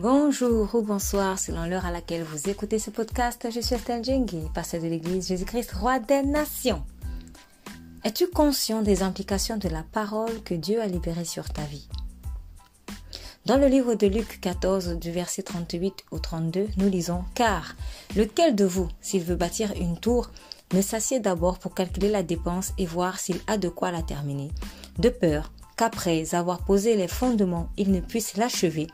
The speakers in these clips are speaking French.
Bonjour ou bonsoir selon l'heure à laquelle vous écoutez ce podcast. Je suis Estelle Djengi, pasteur de l'église Jésus-Christ, roi des nations. Es-tu conscient des implications de la parole que Dieu a libérée sur ta vie? Dans le livre de Luc 14, du verset 38 au 32, nous lisons « Car lequel de vous, s'il veut bâtir une tour, ne s'assied d'abord pour calculer la dépense et voir s'il a de quoi la terminer, de peur qu'après avoir posé les fondements, il ne puisse l'achever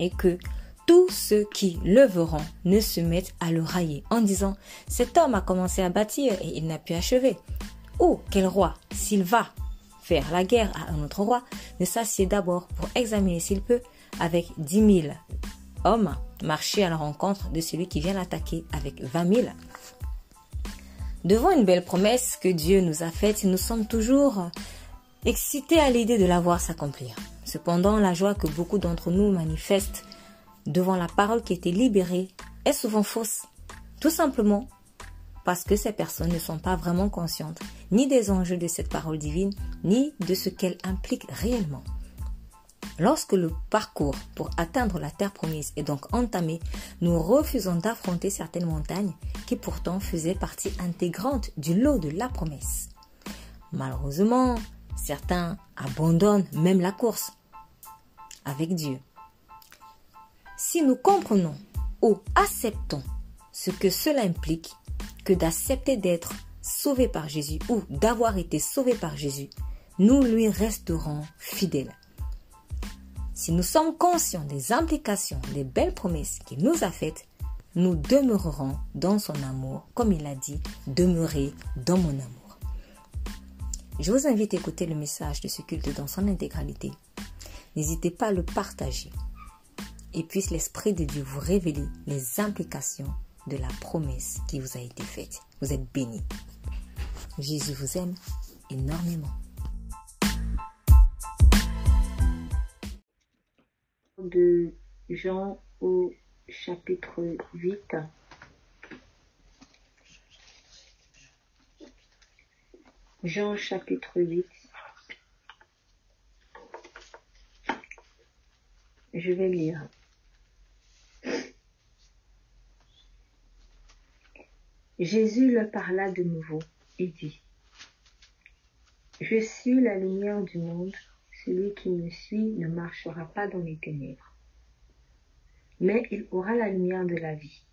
et que tous ceux qui le verront ne se mettent à le railler en disant « Cet homme a commencé à bâtir et il n'a pu achever. » Ou quel roi, s'il va faire la guerre à un autre roi, ne s'assied d'abord pour examiner s'il peut, avec 10 000 hommes, marcher à la rencontre de celui qui vient l'attaquer avec 20 000. Devant une belle promesse que Dieu nous a faite, nous sommes toujours excités à l'idée de la voir s'accomplir. Cependant, la joie que beaucoup d'entre nous manifestent devant la parole qui a été libérée est souvent fausse. Tout simplement parce que ces personnes ne sont pas vraiment conscientes ni des enjeux de cette parole divine, ni de ce qu'elle implique réellement. Lorsque le parcours pour atteindre la terre promise est donc entamé, nous refusons d'affronter certaines montagnes qui pourtant faisaient partie intégrante du lot de la promesse. Malheureusement, certains abandonnent même la course avec Dieu. Si nous comprenons ou acceptons ce que cela implique, que d'accepter d'être sauvé par Jésus ou d'avoir été sauvé par Jésus, nous lui resterons fidèles. Si nous sommes conscients des implications des belles promesses qu'il nous a faites, nous demeurerons dans son amour, comme il a dit, demeurez dans mon amour. Je vous invite à écouter le message de ce culte dans son intégralité. N'hésitez pas à le partager et puisse l'Esprit de Dieu vous révéler les implications de la promesse qui vous a été faite. Vous êtes bénis. Jésus vous aime énormément. De Jean au chapitre 8. Jean chapitre 8. Je vais lire. Jésus leur parla de nouveau et dit : Je suis la lumière du monde. Celui qui me suit ne marchera pas dans les ténèbres, mais il aura la lumière de la vie.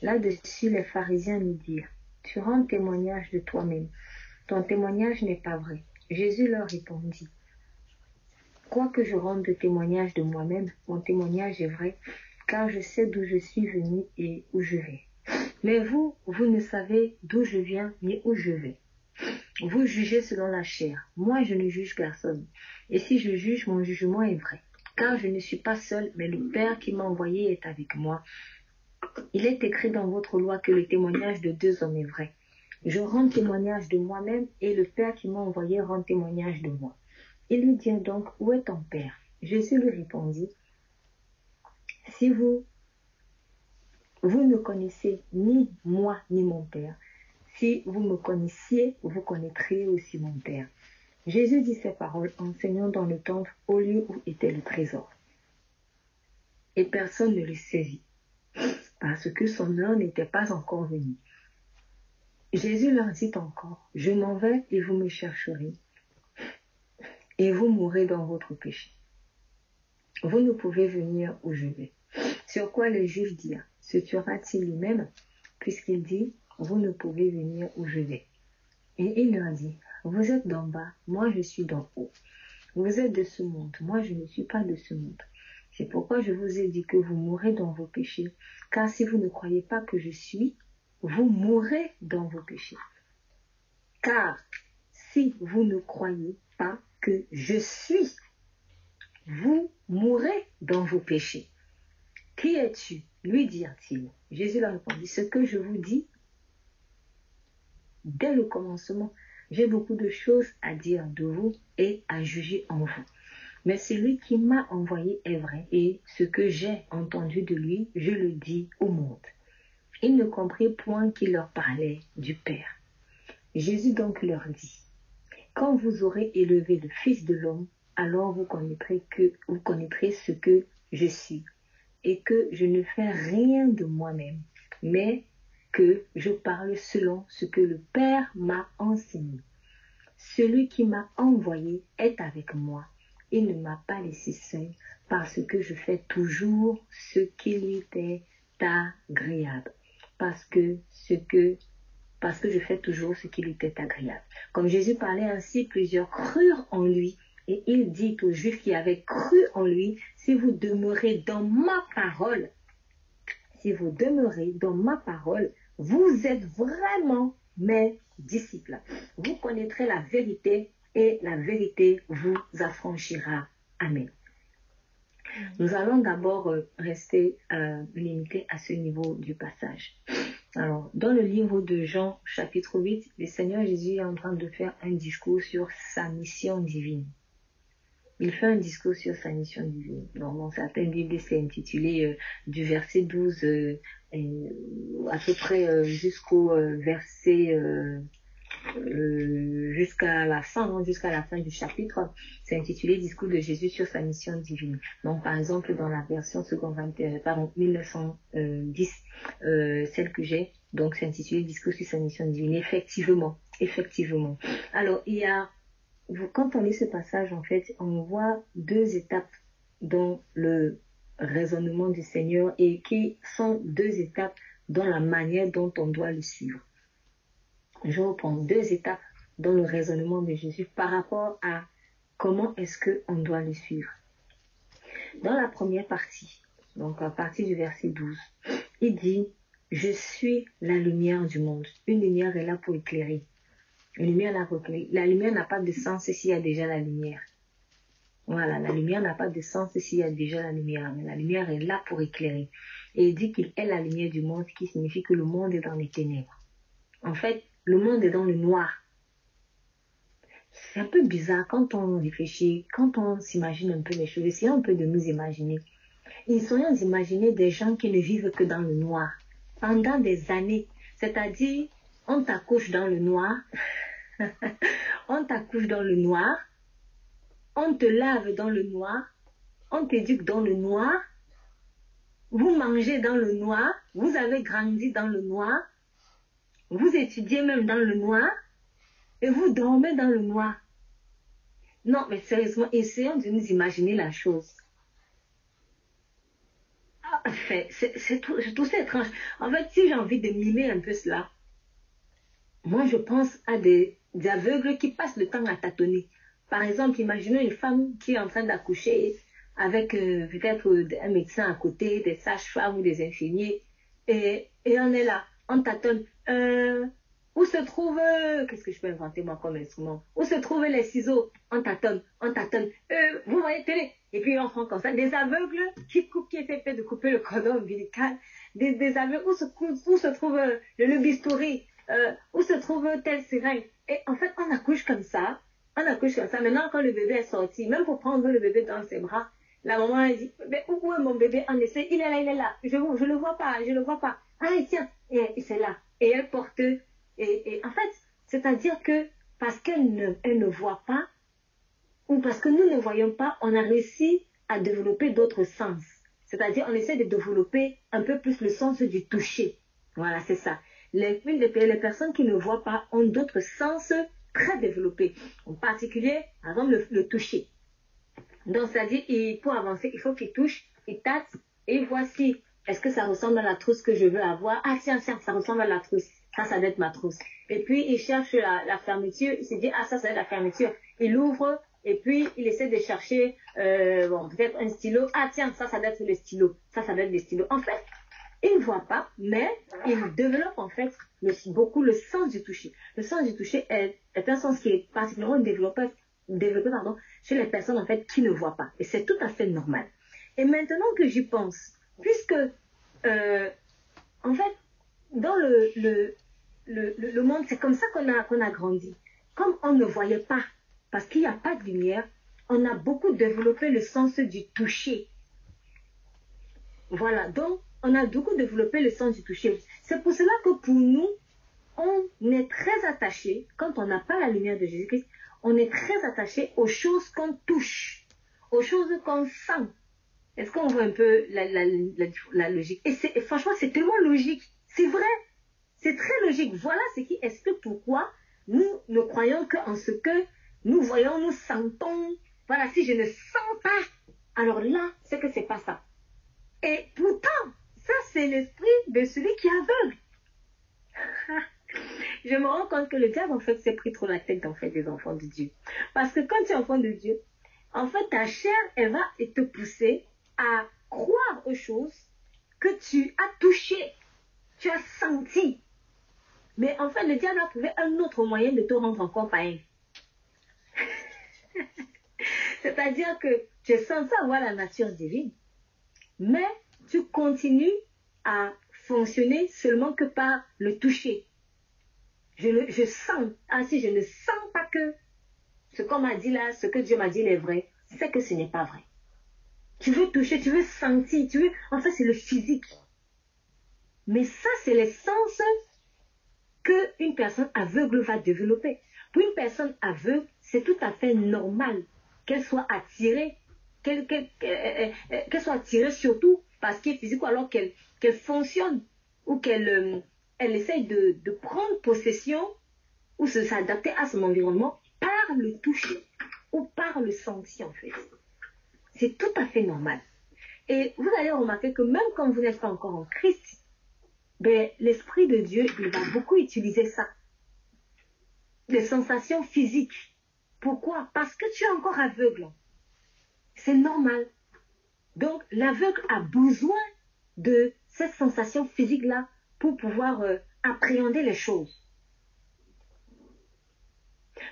Là-dessus, les pharisiens lui dirent : Tu rends témoignage de toi-même. Ton témoignage n'est pas vrai. Jésus leur répondit : Quoique je rende témoignage de moi-même, mon témoignage est vrai, car je sais d'où je suis venu et où je vais. Mais vous ne savez d'où je viens ni où je vais. Vous jugez selon la chair. Moi, je ne juge personne. Et si je juge, mon jugement est vrai. Car je ne suis pas seul, mais le Père qui m'a envoyé est avec moi. Il est écrit dans votre loi que le témoignage de 2 hommes est vrai. Je rends témoignage de moi-même et le Père qui m'a envoyé rend témoignage de moi. Il lui dit donc : Où est ton Père ? Jésus lui répondit : Si vous ne connaissez ni moi ni mon Père. Si vous me connaissiez, vous connaîtriez aussi mon Père. Jésus dit ces paroles, enseignant dans le temple au lieu où était le trésor. Et personne ne le saisit, parce que son heure n'était pas encore venue. Jésus leur dit encore : Je m'en vais et vous me chercherez, et vous mourrez dans votre péché. Vous ne pouvez venir où je vais. Sur quoi les Juifs dirent : Se tuera-t-il lui-même, puisqu'il dit : Vous ne pouvez venir où je vais. Et il leur dit : Vous êtes d'en bas, moi je suis d'en haut. Vous êtes de ce monde, moi je ne suis pas de ce monde. C'est pourquoi je vous ai dit que vous mourrez dans vos péchés. Car si vous ne croyez pas que je suis, vous mourrez dans vos péchés. Car si vous ne croyez pas que je suis, vous mourrez dans vos péchés. Qui es-tu ? Lui dirent-ils. Jésus leur répondit : Ce que je vous dis, dès le commencement, j'ai beaucoup de choses à dire de vous et à juger en vous. Mais celui qui m'a envoyé est vrai, et ce que j'ai entendu de lui, je le dis au monde. Ils ne comprirent point qu'il leur parlait du Père. Jésus donc leur dit : Quand vous aurez élevé le Fils de l'homme, alors vous connaîtrez ce que je suis, et que je ne fais rien de moi-même, mais que je parle selon ce que le Père m'a enseigné. Celui qui m'a envoyé est avec moi. Il ne m'a pas laissé seul parce que je fais toujours ce qui lui est agréable. Parce que je fais toujours ce qui lui est agréable. Comme Jésus parlait ainsi, plusieurs crurent en lui. Et il dit aux Juifs qui avaient cru en lui, si vous demeurez dans ma parole, vous êtes vraiment mes disciples. Vous connaîtrez la vérité et la vérité vous affranchira. Amen. Nous allons d'abord rester limités à ce niveau du passage. Alors, dans le livre de Jean, chapitre 8, le Seigneur Jésus est en train de faire un discours sur sa mission divine. Il fait un discours sur sa mission divine. Dans certaines Bibles, c'est intitulé du verset 12 à peu près jusqu'au verset jusqu'à la fin du chapitre. C'est intitulé Discours de Jésus sur sa mission divine. Donc, par exemple, dans la version 1910, celle que j'ai, donc c'est intitulé Discours sur sa mission divine. Effectivement. Alors, quand on lit ce passage, en fait, on voit deux étapes dans le raisonnement du Seigneur et qui sont deux étapes dans la manière dont on doit le suivre. Je reprends deux étapes dans le raisonnement de Jésus par rapport à comment est-ce qu'on doit le suivre. Dans la première partie, donc à partir du verset 12, il dit « Je suis la lumière du monde ». Une lumière est là pour éclairer. La lumière n'a pas de sens s'il y a déjà la lumière. Voilà, la lumière n'a pas de sens s'il y a déjà la lumière. Mais la lumière est là pour éclairer. Et il dit qu'il est la lumière du monde, ce qui signifie que le monde est dans les ténèbres. En fait, le monde est dans le noir. C'est un peu bizarre quand on réfléchit, quand on s'imagine un peu les choses. Essayons un peu de nous imaginer. Essayons d'imaginer des gens qui ne vivent que dans le noir. Pendant des années. C'est-à-dire, on t'accouche dans le noir. On t'accouche dans le noir. On te lave dans le noir. On t'éduque dans le noir. Vous mangez dans le noir. Vous avez grandi dans le noir. Vous étudiez même dans le noir. Et vous dormez dans le noir. Non, mais sérieusement, essayons de nous imaginer la chose. C'est tout ça étrange. En fait, si j'ai envie de mimer un peu cela, moi je pense à des aveugles qui passent le temps à tâtonner. Par exemple, imaginons une femme qui est en train d'accoucher avec peut-être un médecin à côté, des sages-femmes ou des infirmiers. Et on est là, on tâtonne. Où se trouve, qu'est-ce que je peux inventer moi comme instrument? Où se trouvent les ciseaux? On tâtonne. Vous voyez télé? Et puis on prend comme ça des aveugles qui étaient faits de couper le cordon ombilical, des aveugles où se trouve le bistouri, où se trouve telle seringue. Et en fait, on accouche comme ça. Maintenant, quand le bébé est sorti, même pour prendre le bébé dans ses bras, la maman elle dit, mais où est mon bébé? On essaie, il est là. Je le vois pas. Ah, tiens, et c'est là. Et elle porte. Et en fait, c'est-à-dire que parce qu'elle ne voit pas, ou parce que nous ne voyons pas, on a réussi à développer d'autres sens. C'est-à-dire, on essaie de développer un peu plus le sens du toucher. Voilà, c'est ça. Les personnes qui ne voient pas ont d'autres sens très développés. En particulier, par exemple, le toucher. Donc, c'est-à-dire, pour avancer, il faut qu'il touche, il tâte, et voici, est-ce que ça ressemble à la trousse que je veux avoir? Ah, tiens, ça ressemble à la trousse. Ça doit être ma trousse. Et puis, il cherche la fermeture. Il se dit, ça doit être la fermeture. Il ouvre et puis il essaie de chercher, peut-être un stylo. Ah, tiens, ça doit être le stylo. Ça doit être le stylo. En fait, il ne voit pas, mais il développe en fait beaucoup le sens du toucher. Le sens du toucher est un sens qui est particulièrement développé chez les personnes en fait qui ne voient pas. Et c'est tout à fait normal. Et maintenant que j'y pense, puisque, en fait, dans le monde, c'est comme ça qu'on a grandi. Comme on ne voyait pas, parce qu'il n'y a pas de lumière, on a beaucoup développé le sens du toucher. Voilà, donc on a beaucoup développé le sens du toucher. C'est pour cela que pour nous, on est très attaché, quand on n'a pas la lumière de Jésus-Christ, on est très attaché aux choses qu'on touche, aux choses qu'on sent. Est-ce qu'on voit un peu la logique? Et franchement, c'est tellement logique. C'est vrai. C'est très logique. Voilà ce qui explique pourquoi nous ne croyons qu'en ce que nous voyons, nous sentons. Voilà, si je ne sens pas, alors là, c'est que c'est pas ça. Et pourtant, ça, c'est l'esprit de celui qui est aveugle. Je me rends compte que le diable, en fait, s'est pris trop la tête, en fait, des enfants de Dieu. Parce que quand tu es enfant de Dieu, en fait, ta chair, elle va te pousser à croire aux choses que tu as touchées, tu as senti. Mais en fait, le diable a trouvé un autre moyen de te rendre encore païen. C'est-à-dire que tu es censé avoir la nature divine, mais tu continues à fonctionner seulement que par le toucher. Je sens, si je ne sens pas que ce qu'on m'a dit là, ce que Dieu m'a dit est vrai, c'est que ce n'est pas vrai. Tu veux toucher, tu veux sentir, en fait c'est le physique. Mais ça c'est les sens qu'une personne aveugle va développer. Pour une personne aveugle, c'est tout à fait normal qu'elle soit attirée, qu'elle soit attirée surtout par ce qui est physique, ou alors qu'elle fonctionne, ou qu'elle essaye de prendre possession, ou de s'adapter à son environnement par le toucher, ou par le sentir en fait. C'est tout à fait normal. Et vous allez remarquer que même quand vous n'êtes pas encore en Christ, ben, l'Esprit de Dieu, il va beaucoup utiliser ça. Les sensations physiques. Pourquoi? Parce que tu es encore aveugle. C'est normal. Donc, l'aveugle a besoin de cette sensation physique-là pour pouvoir appréhender les choses.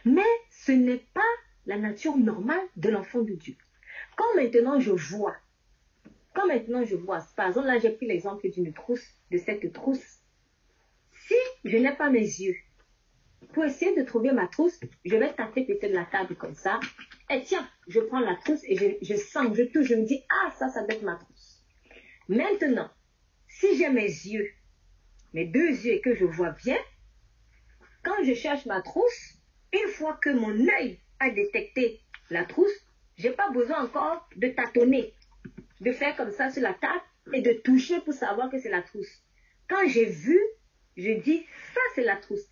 Mais ce n'est pas la nature normale de l'enfant de Dieu. Quand maintenant je vois, par exemple, là j'ai pris l'exemple d'une trousse, de cette trousse. Si je n'ai pas mes yeux, pour essayer de trouver ma trousse, je vais taper peut-être la table comme ça. Et tiens, je prends la trousse et je sens, je touche, je me dis, ah, ça doit être ma trousse. Maintenant, si j'ai mes yeux, mes deux yeux et que je vois bien, quand je cherche ma trousse, une fois que mon œil a détecté la trousse, je n'ai pas besoin encore de tâtonner, de faire comme ça sur la table et de toucher pour savoir que c'est la trousse. Quand j'ai vu, je dis, ça c'est la trousse.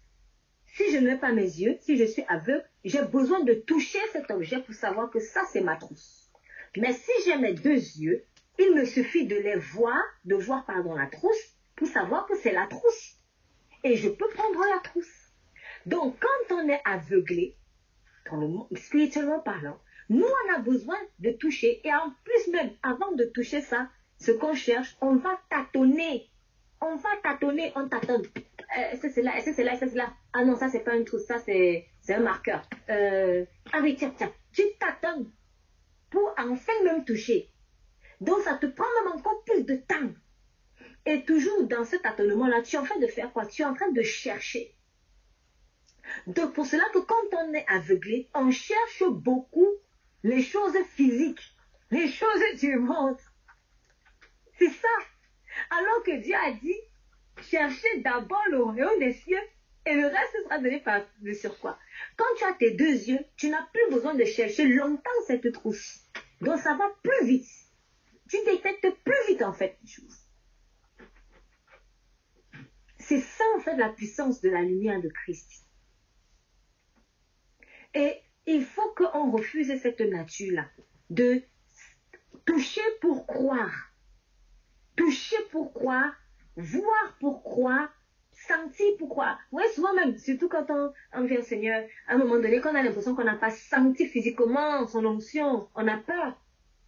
Si je n'ai pas mes yeux, si je suis aveugle, j'ai besoin de toucher cet objet pour savoir que ça c'est ma trousse. Mais si j'ai mes deux yeux, il me suffit de voir la trousse pour savoir que c'est la trousse. Et je peux prendre la trousse. Donc quand on est aveuglé, spirituellement parlant, nous on a besoin de toucher. Et en plus même, avant de toucher ça, ce qu'on cherche, on va tâtonner. On tâtonne. Est-ce que c'est là, est-ce que c'est là, est-ce que c'est là? Ah non, ça c'est pas une trousse, ça c'est un marqueur. Ah oui, tiens, tu tâtonnes pour enfin même toucher. Donc ça te prend même encore plus de temps. Et toujours dans ce tâtonnement-là, tu es en train de faire quoi? Tu es en train de chercher. Donc pour cela que quand on est aveuglé, on cherche beaucoup les choses physiques, les choses du monde. C'est ça. Alors que Dieu a dit, cherchez d'abord le royaume des cieux et le reste sera donné par le surcroît. Quand tu as tes deux yeux, tu n'as plus besoin de chercher longtemps cette trousse. Donc ça va plus vite. Tu détectes plus vite en fait les choses. C'est ça en fait la puissance de la lumière de Christ. Et il faut qu'on refuse cette nature-là de toucher pour croire. Toucher pour croire, voir pour croire, sentir pour croire. Oui, souvent même, surtout quand on vient au Seigneur, à un moment donné, quand on a l'impression qu'on n'a pas senti physiquement son onction, on a peur.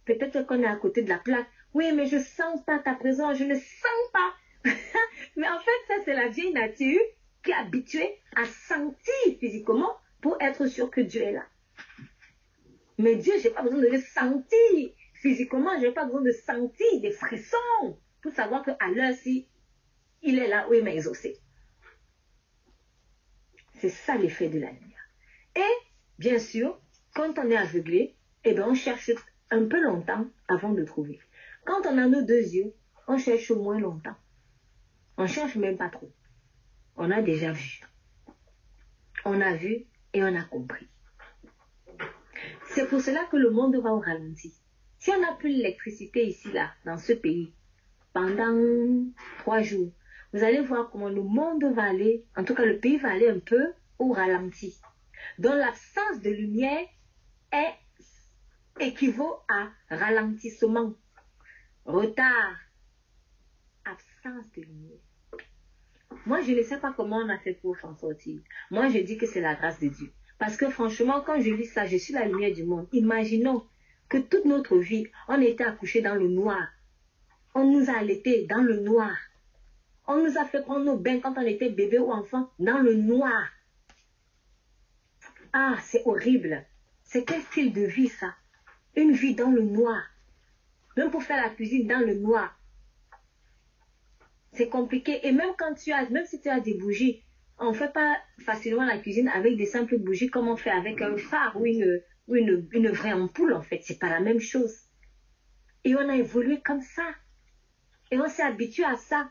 Peut-être qu'on est à côté de la plaque. Oui, mais je ne sens pas ta présence, je ne sens pas. Mais en fait, ça c'est la vieille nature qui est habituée à sentir physiquement pour être sûr que Dieu est là. Mais Dieu, je n'ai pas besoin de le sentir physiquement, je n'ai pas besoin de sentir des frissons pour savoir qu'à l'heure-ci, il est là où il m'a exaucé. C'est ça l'effet de la lumière. Et, bien sûr, quand on est aveuglé, eh bien, on cherche un peu longtemps avant de trouver. Quand on a nos deux yeux, on cherche moins longtemps. On ne cherche même pas trop. On a déjà vu. On a vu et on a compris. C'est pour cela que le monde va au ralenti. Si on n'a plus l'électricité ici, là, dans ce pays, pendant 3 jours, vous allez voir comment le monde va aller, en tout cas le pays va aller un peu au ralenti. Donc l'absence de lumière équivaut à ralentissement, retard, absence de lumière. Moi, je ne sais pas comment on a fait pour s'en sortir. Moi, je dis que c'est la grâce de Dieu. Parce que franchement, quand je lis ça, je suis la lumière du monde. Imaginons que toute notre vie, on était accouchés dans le noir. On nous a allaités dans le noir. On nous a fait prendre nos bains quand on était bébé ou enfant dans le noir. Ah, c'est horrible. C'est quel style de vie ça? Une vie dans le noir. Même pour faire la cuisine dans le noir. C'est compliqué. Et même si tu as des bougies, on ne fait pas facilement la cuisine avec des simples bougies comme on fait avec un phare ou une vraie ampoule en fait. C'est pas la même chose. Et on a évolué comme ça. Et on s'est habitué à ça.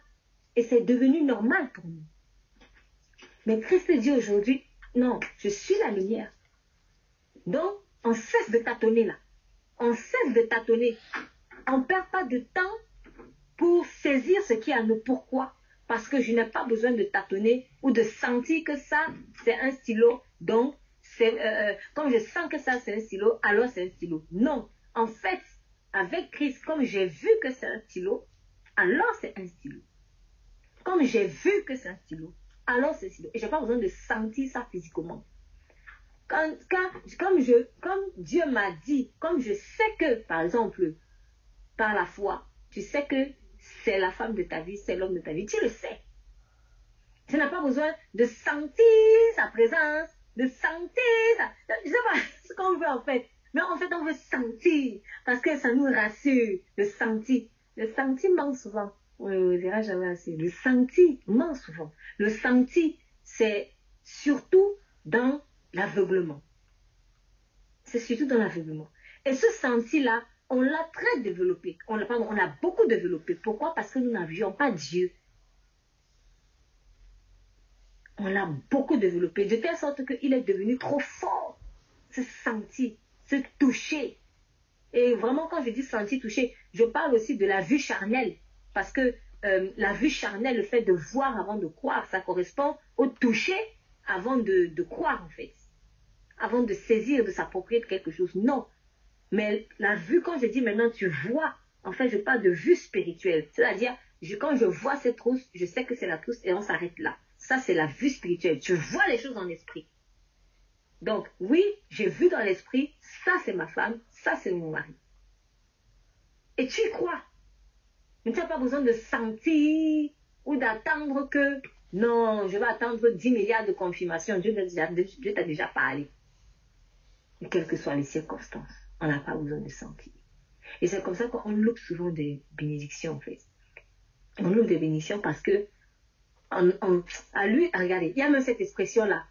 Et c'est devenu normal pour nous. Mais Christ dit aujourd'hui, non, je suis la lumière. Donc, on cesse de tâtonner là. On cesse de tâtonner. On ne perd pas de temps pour saisir ce qui est à nous. Pourquoi? Parce que je n'ai pas besoin de tâtonner ou de sentir que ça, c'est un stylo. Donc, quand je sens que ça, c'est un stylo, alors c'est un stylo. Non. En fait, avec Christ, comme j'ai vu que c'est un stylo, alors c'est un stylo. Comme j'ai vu que c'est un stylo, alors c'est un stylo. Et je n'ai pas besoin de sentir ça physiquement. Comme Dieu m'a dit, comme je sais que, par exemple, par la foi, tu sais que c'est la femme de ta vie, c'est l'homme de ta vie, tu le sais. Tu n'as pas besoin de sentir sa présence, de sentir ça. Je ne sais pas ce qu'on veut en fait. Mais en fait, on veut sentir, parce que ça nous rassure, le sentir. Le sentir manque souvent. On dira jamais assez. Le sentir manque souvent. Le sentir, c'est surtout dans l'aveuglement. C'est surtout dans l'aveuglement. Et ce senti-là, on l'a très développé. On a beaucoup développé. Pourquoi? Parce que nous n'avions pas Dieu. On l'a beaucoup développé, de telle sorte qu'il est devenu trop fort. Ce senti, ce toucher. Et vraiment, quand je dis senti, toucher, je parle aussi de la vue charnelle. Parce que la vue charnelle, le fait de voir avant de croire, ça correspond au toucher avant de croire, en fait. Avant de saisir, de s'approprier de quelque chose. Non. Mais la vue, quand je dis maintenant tu vois, en fait, je parle de vue spirituelle. C'est-à-dire, quand je vois cette trousse, je sais que c'est la trousse et on s'arrête là. Ça, c'est la vue spirituelle. Tu vois les choses en esprit. Donc, oui, j'ai vu dans l'esprit, ça c'est ma femme, ça c'est mon mari. Et tu y crois. Mais tu n'as pas besoin de sentir ou d'attendre que, non, je vais attendre 10 milliards de confirmations. Dieu t'a déjà parlé. Et quelles que soient les circonstances, on n'a pas besoin de sentir. Et c'est comme ça qu'on loupe souvent des bénédictions, en fait. On loupe des bénédictions parce que, regardez, il y a même cette expression-là.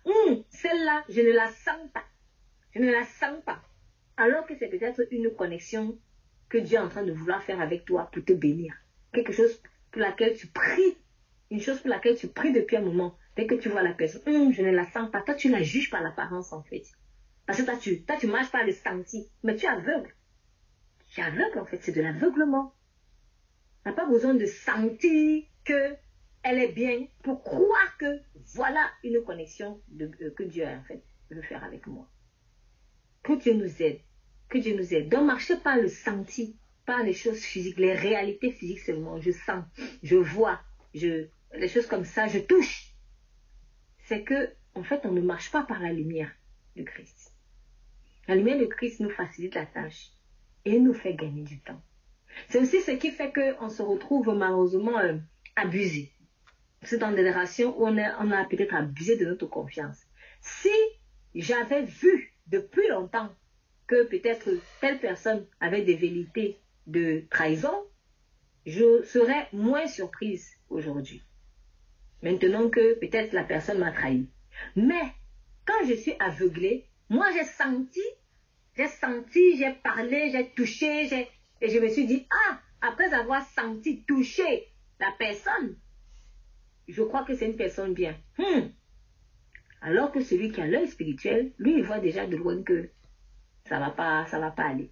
Celle-là, je ne la sens pas. Je ne la sens pas. Alors que c'est peut-être une connexion que Dieu est en train de vouloir faire avec toi pour te bénir. Quelque chose pour laquelle tu pries. Une chose pour laquelle tu pries depuis un moment. Dès que tu vois la personne, je ne la sens pas. Toi, tu la juges par l'apparence, en fait. Parce que toi, tu marches par le senti. Mais tu es aveugle. Tu es aveugle, en fait. C'est de l'aveuglement. On n'a pas besoin de sentir qu'elle est bien pour croire que voilà une connexion que Dieu en fait veut faire avec moi. Que Dieu nous aide. Que Dieu nous aide. Donc, marchez par le senti, par les choses physiques, les réalités physiques seulement. Je sens, je vois, les choses comme ça, je touche. C'est que, en fait, on ne marche pas par la lumière de Christ. La lumière de Christ nous facilite la tâche et nous fait gagner du temps. C'est aussi ce qui fait qu'on se retrouve malheureusement abusé. C'est dans des relations où on a peut-être abusé de notre confiance. Si j'avais vu depuis longtemps que peut-être telle personne avait des velléités de trahison, je serais moins surprise aujourd'hui. Maintenant que peut-être la personne m'a trahi. Mais quand je suis aveuglée, moi j'ai senti, j'ai parlé, j'ai touché, et je me suis dit, après avoir senti, touché la personne, je crois que c'est une personne bien. Alors que celui qui a l'œil spirituel, lui, il voit déjà de loin que ça va pas aller.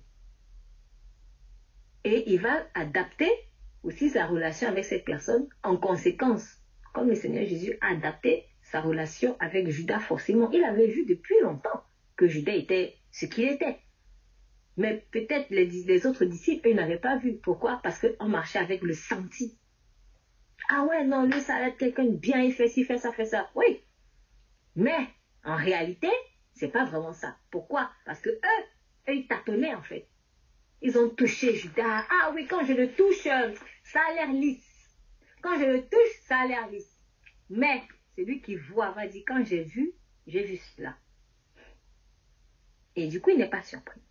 Et il va adapter aussi sa relation avec cette personne en conséquence. Comme le Seigneur Jésus a adapté sa relation avec Judas forcément. Il avait vu depuis longtemps que Judas était ce qu'il était. Mais peut-être les autres disciples, ils n'avaient pas vu. Pourquoi? Parce qu'on marchait avec le senti. Ah ouais, non, lui, ça va être quelqu'un de bien, il fait ci, fait ça. Oui. Mais, en réalité, c'est pas vraiment ça. Pourquoi? Parce que eux, ils tâtonnaient en fait. Ils ont touché Judas. Ah oui, quand je le touche, ça a l'air lisse. Quand je le touche, ça a l'air lisse. Mais, celui qui voit va dire, quand j'ai vu cela. Et du coup, il n'est pas surpris.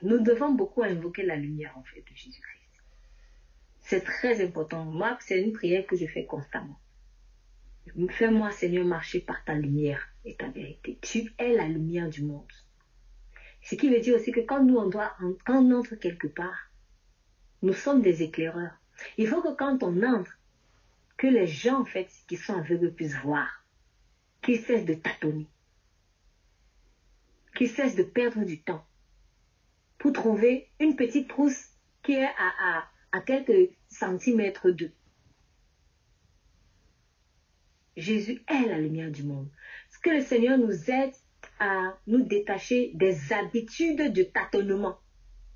Nous devons beaucoup invoquer la lumière, en fait, de Jésus-Christ. C'est très important. Moi, c'est une prière que je fais constamment. Fais-moi, Seigneur, marcher par ta lumière et ta vérité. Tu es la lumière du monde. Ce qui veut dire aussi que quand on entre quelque part, nous sommes des éclaireurs. Il faut que quand on entre, que les gens, en fait, qui sont aveugles puissent voir, qu'ils cessent de tâtonner, qu'ils cessent de perdre du temps pour trouver une petite trousse qui est à quelques centimètres d'eux. Jésus est la lumière du monde. Ce que le Seigneur nous aide à nous détacher des habitudes de tâtonnement.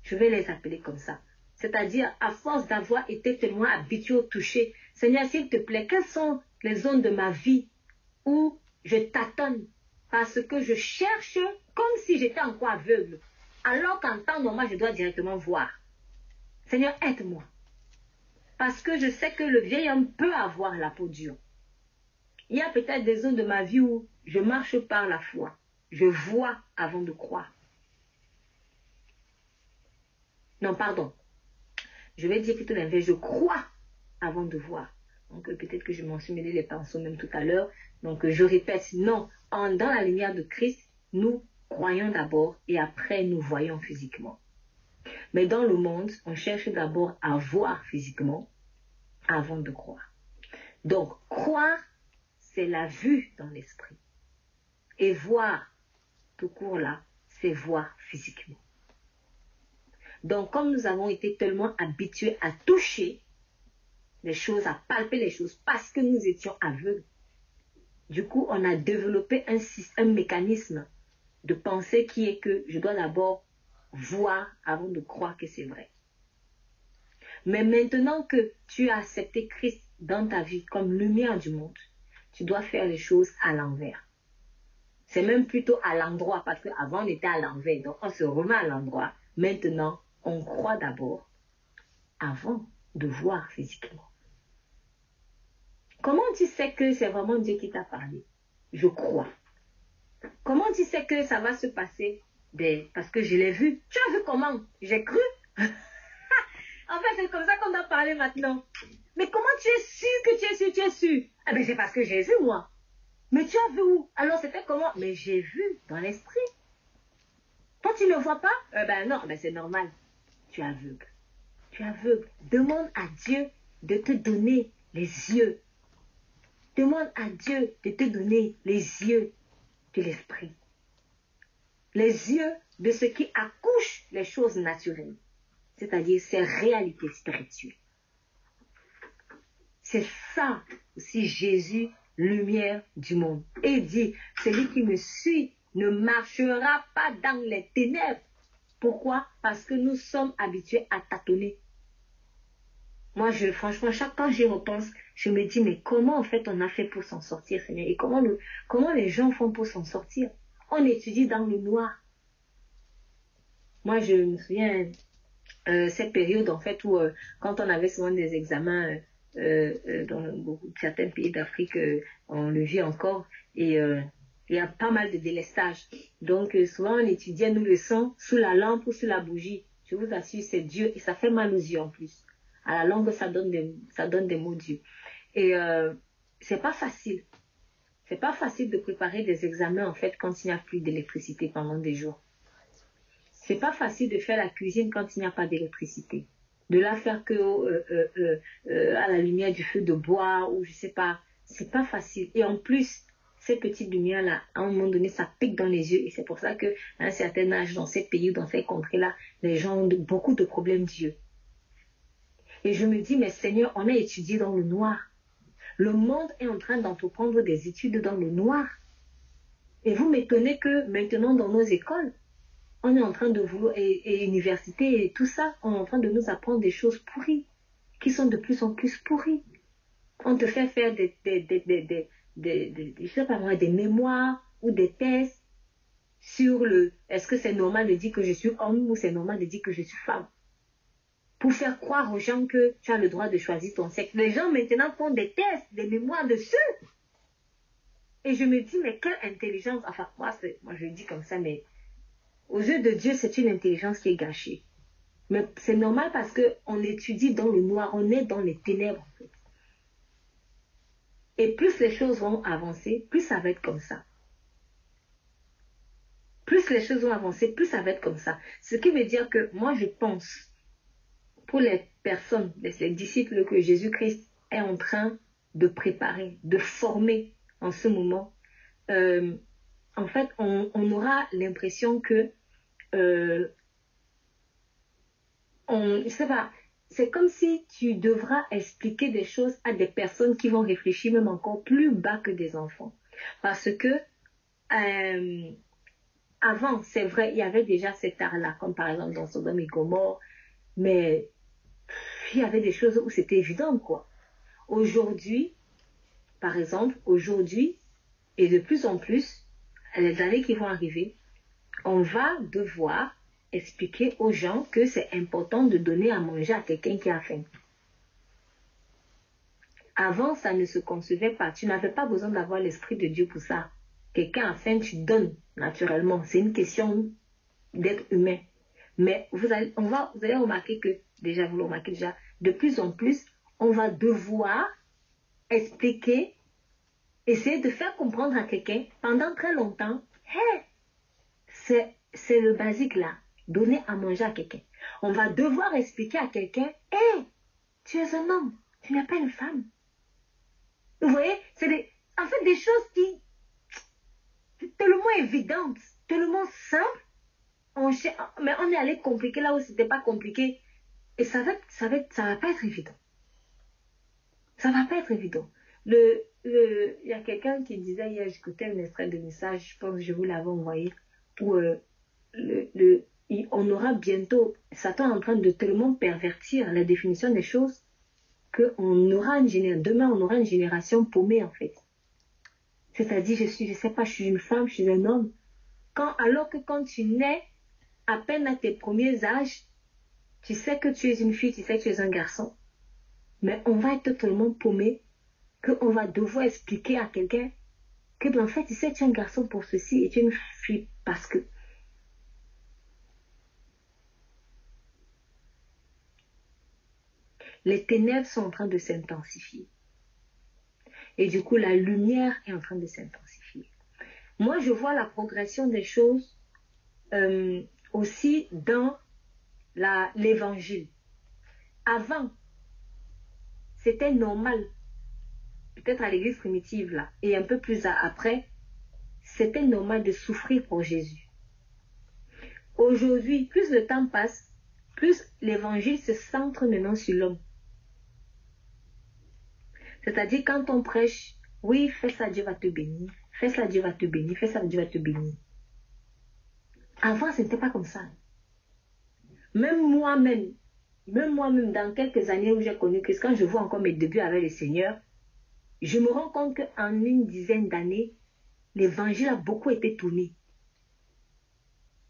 Je vais les appeler comme ça. C'est-à-dire, à force d'avoir été tellement habitué au toucher, Seigneur, s'il te plaît, quelles sont les zones de ma vie où je tâtonne parce que je cherche comme si j'étais encore aveugle, alors qu'en temps normal, je dois directement voir. Seigneur, aide-moi. Parce que je sais que le vieil homme peut avoir la peau dure. Il y a peut-être des zones de ma vie où je marche par la foi. Je vois avant de croire. Non, pardon. Je vais dire plutôt l'inverse. Je crois avant de voir. Donc peut-être que je m'en suis mêlé les pinceaux même tout à l'heure. Donc je répète, non. Dans la lumière de Christ, nous croyons d'abord et après nous voyons physiquement. Mais dans le monde, on cherche d'abord à voir physiquement avant de croire. Donc croire, c'est la vue dans l'esprit. Et voir, tout court là, c'est voir physiquement. Donc, comme nous avons été tellement habitués à toucher les choses, à palper les choses, parce que nous étions aveugles, du coup, on a développé un mécanisme de pensée qui est que je dois d'abord voir avant de croire que c'est vrai. Mais maintenant que tu as accepté Christ dans ta vie comme lumière du monde, tu dois faire les choses à l'envers. C'est même plutôt à l'endroit, parce qu'avant on était à l'envers, donc on se remet à l'endroit. Maintenant, on croit d'abord avant de voir physiquement. Comment tu sais que c'est vraiment Dieu qui t'a parlé? Je crois. Comment tu sais que ça va se passer? Parce que je l'ai vu. Tu as vu comment? J'ai cru. En fait, c'est comme ça qu'on a parlé maintenant. Mais comment tu es sûr que tu es sûr? Ah ben c'est parce que j'ai vu moi. Mais tu as vu où? Alors c'était comment? Mais j'ai vu dans l'esprit. Toi tu ne vois pas? Ben non, ben c'est normal. Tu es aveugle. Tu es aveugle. Demande à Dieu de te donner les yeux. Demande à Dieu de te donner les yeux de l'esprit. Les yeux de ce qui accouche les choses naturelles. C'est-à-dire ces réalités spirituelles. C'est ça aussi Jésus, lumière du monde. Et dit, celui qui me suit ne marchera pas dans les ténèbres. Pourquoi? Parce que nous sommes habitués à tâtonner. Moi, franchement, chaque fois que j'y repense, je me dis, mais comment en fait on a fait pour s'en sortir, Seigneur? Et comment les gens font pour s'en sortir? On étudie dans le noir. Moi, je me souviens, cette période en fait où quand on avait souvent des examens dans certains pays d'Afrique, on le vit encore, et il y a pas mal de délestage. Donc souvent on étudiait nos leçons sous la lampe ou sous la bougie. Je vous assure, c'est Dieu, et ça fait mal aux yeux en plus. À la longue, ça donne des mots d'yeux. Et c'est pas facile. C'est pas facile de préparer des examens en fait quand il n'y a plus d'électricité pendant des jours. C'est pas facile de faire la cuisine quand il n'y a pas d'électricité. De la faire que à la lumière du feu de bois ou je sais pas. C'est pas facile. Et en plus, ces petites lumières-là, à un moment donné, ça pique dans les yeux. Et c'est pour ça qu'à un certain âge, dans ces pays, dans ces contrées-là, les gens ont beaucoup de problèmes d'yeux. Et je me dis, mais Seigneur, on a étudié dans le noir. Le monde est en train d'entreprendre des études dans le noir. Et vous m'étonnez que maintenant, dans nos écoles, on est en train de vouloir, et université et tout ça, on est en train de nous apprendre des choses pourries, qui sont de plus en plus pourries. On te fait faire je sais pas moi, des mémoires ou des tests sur est-ce que c'est normal de dire que je suis homme ou c'est normal de dire que je suis femme. Pour faire croire aux gens que tu as le droit de choisir ton sexe. Les gens maintenant font des tests, des mémoires dessus. Et je me dis, mais quelle intelligence. Enfin, moi je le dis comme ça, mais aux yeux de Dieu, c'est une intelligence qui est gâchée. Mais c'est normal parce qu'on étudie dans le noir, on est dans les ténèbres en fait. Et plus les choses vont avancer, plus ça va être comme ça. Plus les choses vont avancer, plus ça va être comme ça. Ce qui veut dire que moi je pense, pour les personnes, les disciples que Jésus-Christ est en train de préparer, de former en ce moment, en fait, on aura l'impression que, je sais pas, c'est comme si tu devras expliquer des choses à des personnes qui vont réfléchir même encore plus bas que des enfants. Parce que, avant, c'est vrai, il y avait déjà cet art-là, comme par exemple dans Sodome et Gomorrhe, mais il y avait des choses où c'était évident, quoi. Aujourd'hui, par exemple, aujourd'hui, et de plus en plus, les années qui vont arriver, on va devoir expliquer aux gens que c'est important de donner à manger à quelqu'un qui a faim. Avant, ça ne se concevait pas. Tu n'avais pas besoin d'avoir l'Esprit de Dieu pour ça. Quelqu'un a faim, tu donnes naturellement. C'est une question d'être humain. Mais vous allez remarquer que, vous le remarquez déjà, de plus en plus, on va devoir expliquer, essayer de faire comprendre à quelqu'un pendant très longtemps, hey, c'est le basique là, donner à manger à quelqu'un. On va devoir expliquer à quelqu'un, hey, tu es un homme, tu n'es pas une femme. Vous voyez, c'est en fait des choses qui, tellement évidentes, tellement simples, mais on est allé compliquer là où c'était pas compliqué. Et ça va pas être évident. Ça va pas être évident. Il y a quelqu'un qui disait hier, j'écoutais un extrait de message, je pense que je vous l'avais envoyé, où on aura bientôt, Satan est en train de tellement pervertir la définition des choses, qu'on aura demain on aura une génération paumée en fait. C'est-à-dire, je sais pas, je suis une femme, je suis un homme. Alors que quand tu nais, à peine à tes premiers âges, tu sais que tu es une fille, tu sais que tu es un garçon. Mais on va être totalement paumé, qu'on va devoir expliquer à quelqu'un que, en fait, tu sais, tu es un garçon pour ceci et tu es une fille parce que. Les ténèbres sont en train de s'intensifier. Et du coup, la lumière est en train de s'intensifier. Moi, je vois la progression des choses aussi dans l'évangile. Avant, c'était normal, peut-être à l'église primitive là, et un peu plus après, c'était normal de souffrir pour Jésus. Aujourd'hui, plus le temps passe, plus l'évangile se centre maintenant sur l'homme. C'est-à-dire quand on prêche, oui, fais ça, Dieu va te bénir, fais ça, Dieu va te bénir, fais ça, Dieu va te bénir. Avant, ce n'était pas comme ça. Même moi-même, dans quelques années où j'ai connu Christ, quand je vois encore mes débuts avec le Seigneur, je me rends compte qu'en une dizaine d'années, l'évangile a beaucoup été tourné.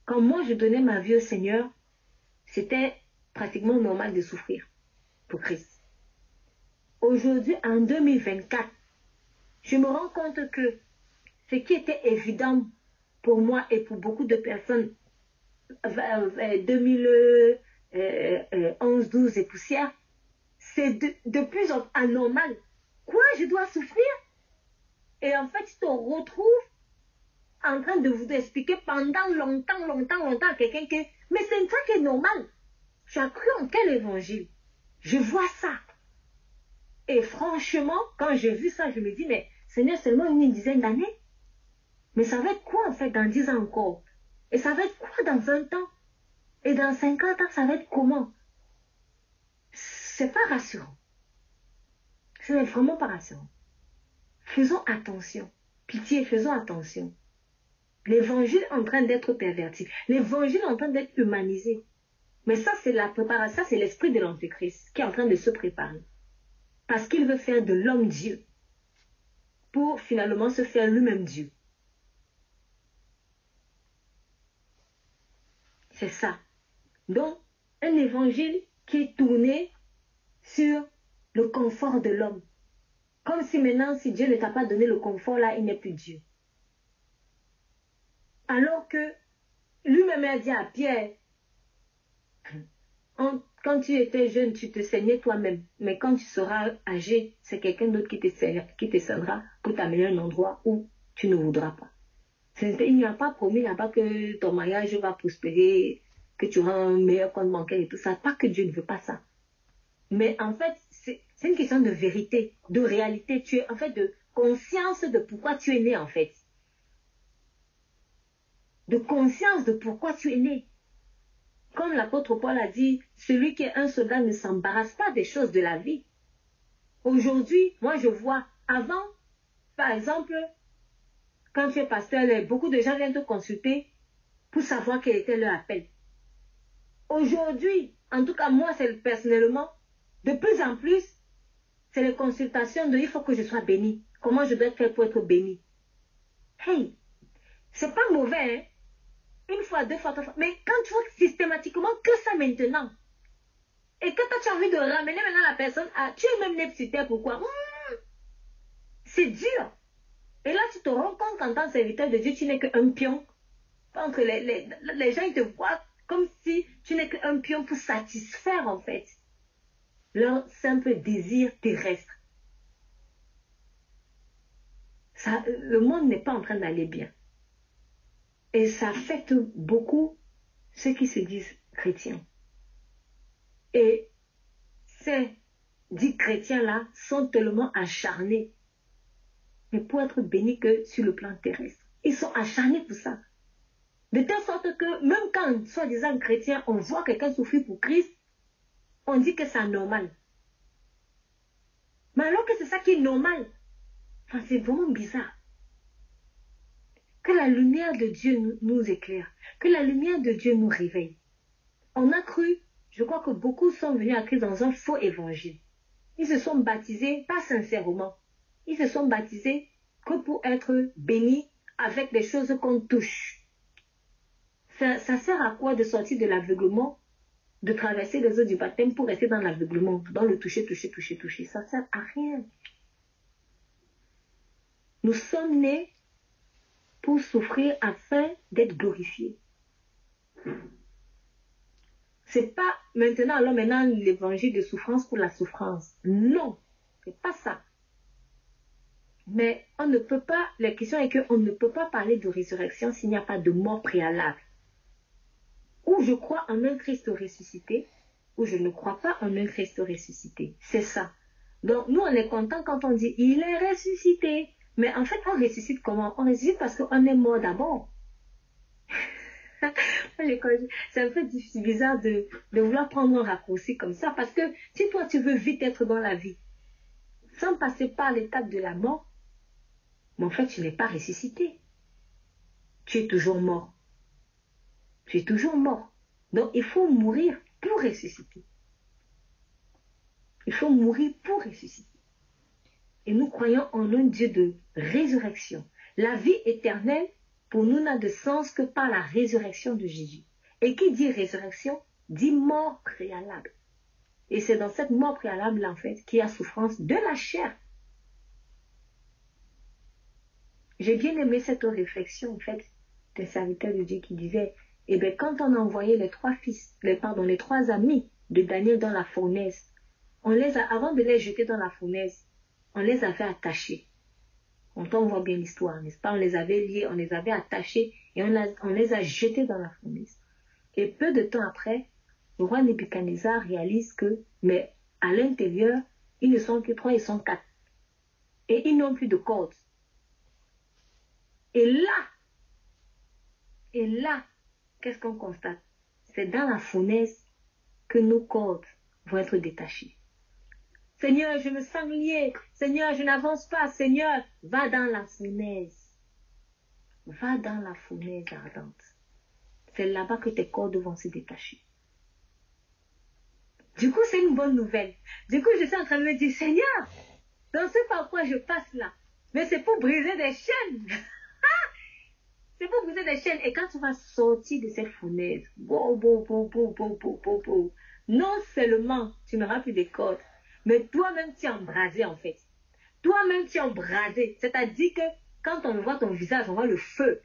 Quand moi je donnais ma vie au Seigneur, c'était pratiquement normal de souffrir pour Christ. Aujourd'hui, en 2024, je me rends compte que ce qui était évident pour moi et pour beaucoup de personnes, 2011, 12 et poussière, c'est de plus en plus anormal. Quoi, je dois souffrir? Et en fait, tu te retrouves en train de vous expliquer pendant longtemps à quelqu'un que, mais c'est une fois qui est normal. Tu as cru en quel évangile? Je vois ça. Et franchement, quand j'ai vu ça, je me dis, mais Seigneur, seulement une dizaine d'années. Mais ça va être quoi en fait dans 10 ans encore? Et ça va être quoi dans 20 ans? Et dans 50 ans, ça va être comment? C'est pas rassurant. Ce n'est vraiment pas rassurant. Faisons attention. Pitié, faisons attention. L'évangile est en train d'être perverti. L'évangile est en train d'être humanisé. Mais ça, c'est la préparation, ça, c'est l'esprit de l'Antéchrist qui est en train de se préparer. Parce qu'il veut faire de l'homme Dieu. Pour finalement se faire lui-même Dieu. C'est ça. Donc, un évangile qui est tourné sur le confort de l'homme. Comme si maintenant, si Dieu ne t'a pas donné le confort, là, il n'est plus Dieu. Alors que lui-même a dit à Pierre, quand tu étais jeune, tu te saignais toi-même. Mais quand tu seras âgé, c'est quelqu'un d'autre qui te saignera pour t'amener à un endroit où tu ne voudras pas. Il n'y a pas promis là-bas que ton mariage va prospérer, que tu auras un meilleur compte bancaire et tout ça. Pas que Dieu ne veut pas ça. Mais en fait, c'est une question de vérité, de réalité. Tu es en fait de conscience de pourquoi tu es né en fait. De conscience de pourquoi tu es né. Comme l'apôtre Paul a dit, celui qui est un soldat ne s'embarrasse pas des choses de la vie. Aujourd'hui, moi je vois, avant, par exemple, quand tu es pasteur, beaucoup de gens viennent te consulter pour savoir quel était leur appel. Aujourd'hui, en tout cas moi, c'est personnellement, de plus en plus, c'est les consultations de il faut que je sois béni. Comment je dois faire pour être béni? Hey, c'est pas mauvais, hein? Une fois, deux fois, trois fois. Mais quand tu vois systématiquement que ça maintenant, et que toi tu as envie de ramener maintenant la personne à tu es même né sur terre, pourquoi? C'est dur. Et là, tu te rends compte qu'en tant que serviteur de Dieu, tu n'es qu'un pion. Entre les gens, ils te voient comme si tu n'es qu'un pion pour satisfaire, en fait, leur simple désir terrestre. Ça, le monde n'est pas en train d'aller bien. Et ça affecte beaucoup ceux qui se disent chrétiens. Et ces dits chrétiens-là sont tellement acharnés, mais pour être bénis que sur le plan terrestre. Ils sont acharnés pour ça. De telle sorte que même quand, soi-disant chrétien, on voit quelqu'un souffrir pour Christ, on dit que c'est anormal. Mais alors que c'est ça qui est normal, enfin, c'est vraiment bizarre. Que la lumière de Dieu nous éclaire, que la lumière de Dieu nous réveille. On a cru, je crois que beaucoup sont venus à Christ dans un faux évangile. Ils se sont baptisés, pas sincèrement. Ils se sont baptisés que pour être bénis avec des choses qu'on touche. Ça sert à quoi de sortir de l'aveuglement, de traverser les eaux du baptême pour rester dans l'aveuglement, dans le toucher, toucher, toucher, toucher? Ça sert à rien. Nous sommes nés pour souffrir afin d'être glorifiés. C'est pas maintenant, alors maintenant l'évangile de souffrance pour la souffrance. Non, c'est pas ça. Mais on ne peut pas, la question est qu'on ne peut pas parler de résurrection s'il n'y a pas de mort préalable. Ou je crois en un Christ ressuscité, ou je ne crois pas en un Christ ressuscité. C'est ça. Donc nous on est content quand on dit il est ressuscité. Mais en fait on ressuscite comment? On ressuscite parce qu'on est mort d'abord. C'est un peu bizarre de vouloir prendre un raccourci comme ça, parce que si toi tu veux vite être dans la vie, sans passer par l'étape de la mort, mais en fait tu n'es pas ressuscité. Tu es toujours mort. Tu es toujours mort. Donc il faut mourir pour ressusciter. Il faut mourir pour ressusciter. Et nous croyons en un Dieu de résurrection. La vie éternelle, pour nous, n'a de sens que par la résurrection de Jésus. Et qui dit résurrection, dit mort préalable. Et c'est dans cette mort préalable, en fait, qu'il y a souffrance de la chair. J'ai bien aimé cette réflexion, en fait, d'un serviteur de Dieu qui disait, eh bien, quand on a envoyé les trois amis de Daniel dans la fournaise, avant de les jeter dans la fournaise, on les avait attachés. On voit bien l'histoire, n'est-ce pas? On les avait liés, on les avait attachés et on les a jetés dans la fournaise. Et peu de temps après, le roi Nebuchadnezzar réalise que, mais à l'intérieur, ils ne sont que 3, ils sont 4. Et ils n'ont plus de cordes. Et là, Et là, qu'est-ce qu'on constate? C'est dans la fournaise que nos cordes vont être détachées. Seigneur, je me sens lié. Seigneur, je n'avance pas. Seigneur, va dans la fournaise. Va dans la fournaise ardente. C'est là-bas que tes cordes vont se détacher. Du coup, c'est une bonne nouvelle. Du coup, je suis en train de me dire, Seigneur, dans ce par quoi je passe là, mais c'est pour briser des chaînes. C'est pour briser des chaînes. Et quand tu vas sortir de cette fournaise, non seulement tu n'auras plus de cordes, mais toi-même tu es embrasé en fait. Toi-même tu es embrasé. C'est-à-dire que quand on voit ton visage, on voit le feu.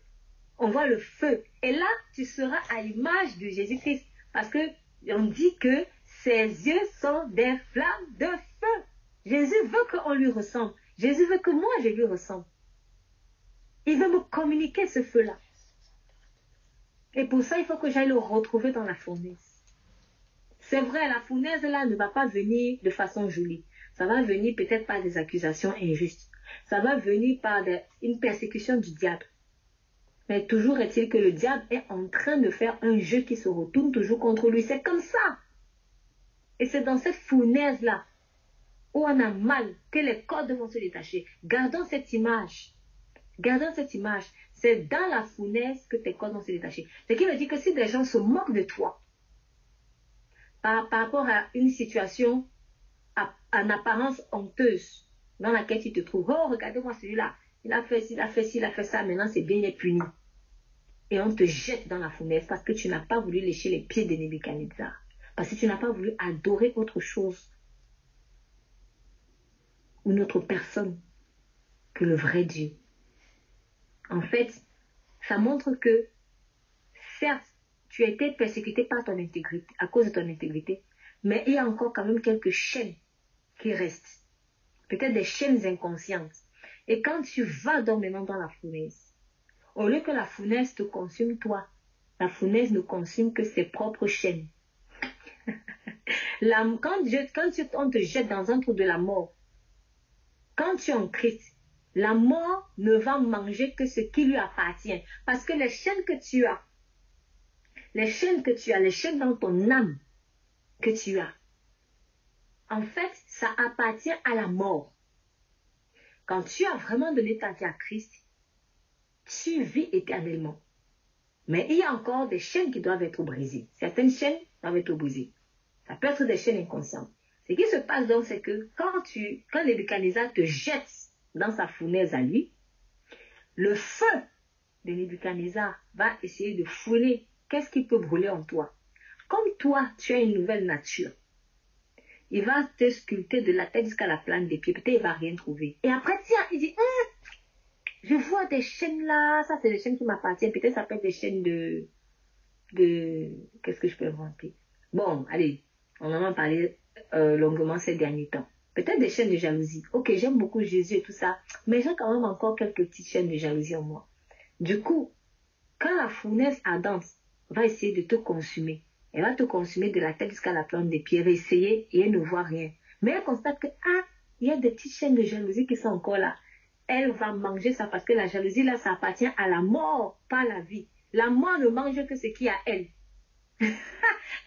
On voit le feu. Et là, tu seras à l'image de Jésus-Christ. Parce que on dit que ses yeux sont des flammes de feu. Jésus veut qu'on lui ressemble. Jésus veut que moi je lui ressemble. Il veut me communiquer ce feu-là. Et pour ça, il faut que j'aille le retrouver dans la fournaise. C'est vrai, la fournaise là ne va pas venir de façon jolie. Ça va venir peut-être par des accusations injustes. Ça va venir par une persécution du diable. Mais toujours est-il que le diable est en train de faire un jeu qui se retourne toujours contre lui. C'est comme ça. Et c'est dans cette fournaise-là où on a mal que les cordes vont se détacher. Gardons cette image. Gardons cette image. C'est dans la fournaise que tes cordes vont se détacher. Ce qui veut dire que si des gens se moquent de toi par rapport à une situation en apparence honteuse dans laquelle tu te trouves. Oh, regardez-moi celui-là. Il a fait ci, il a fait ci, il a fait ça. Maintenant, c'est bien, il est puni. Et on te jette dans la fournaise parce que tu n'as pas voulu lécher les pieds de Nebuchadnezzar. Parce que tu n'as pas voulu adorer autre chose ou une autre personne que le vrai Dieu. En fait, ça montre que, certes, tu as été persécuté par ton intégrité, à cause de ton intégrité, mais il y a encore quand même quelques chaînes qui restent. Peut-être des chaînes inconscientes. Et quand tu vas donc maintenant dans la fournaise, au lieu que la fournaise te consume toi, la fournaise ne consume que ses propres chaînes. Quand on te jette dans un trou de la mort, quand tu es en Christ, la mort ne va manger que ce qui lui appartient. Parce que les chaînes que tu as, les chaînes dans ton âme que tu as, en fait, ça appartient à la mort. Quand tu as vraiment donné ta vie à Christ, tu vis éternellement. Mais il y a encore des chaînes qui doivent être brisées. Certaines chaînes doivent être brisées. Ça peut être des chaînes inconscientes. Ce qui se passe donc, c'est que quand Nebuchadnezzar te jette dans sa fournaise à lui, le feu de Nebuchadnezzar va essayer de fouler qu'est-ce qui peut brûler en toi. Comme toi, tu as une nouvelle nature, il va te sculpter de la tête jusqu'à la plante des pieds. Peut-être il ne va rien trouver. Et après, tiens, il dit, je vois des chaînes là, ça c'est des chaînes qui m'appartiennent. Peut-être ça peut être des chaînes de qu'est-ce que je peux inventer? Bon, allez, on en a parlé longuement ces derniers temps. Peut-être des chaînes de jalousie. Ok, j'aime beaucoup Jésus et tout ça, mais j'ai quand même encore quelques petites chaînes de jalousie en moi. Du coup, quand la fournaise ardente va essayer de te consumer, elle va te consumer de la tête jusqu'à la plante des pieds, elle va essayer et elle ne voit rien. Mais elle constate que, il y a des petites chaînes de jalousie qui sont encore là. Elle va manger ça parce que la jalousie là, ça appartient à la mort, pas à la vie. La mort ne mange que ce qui est à elle.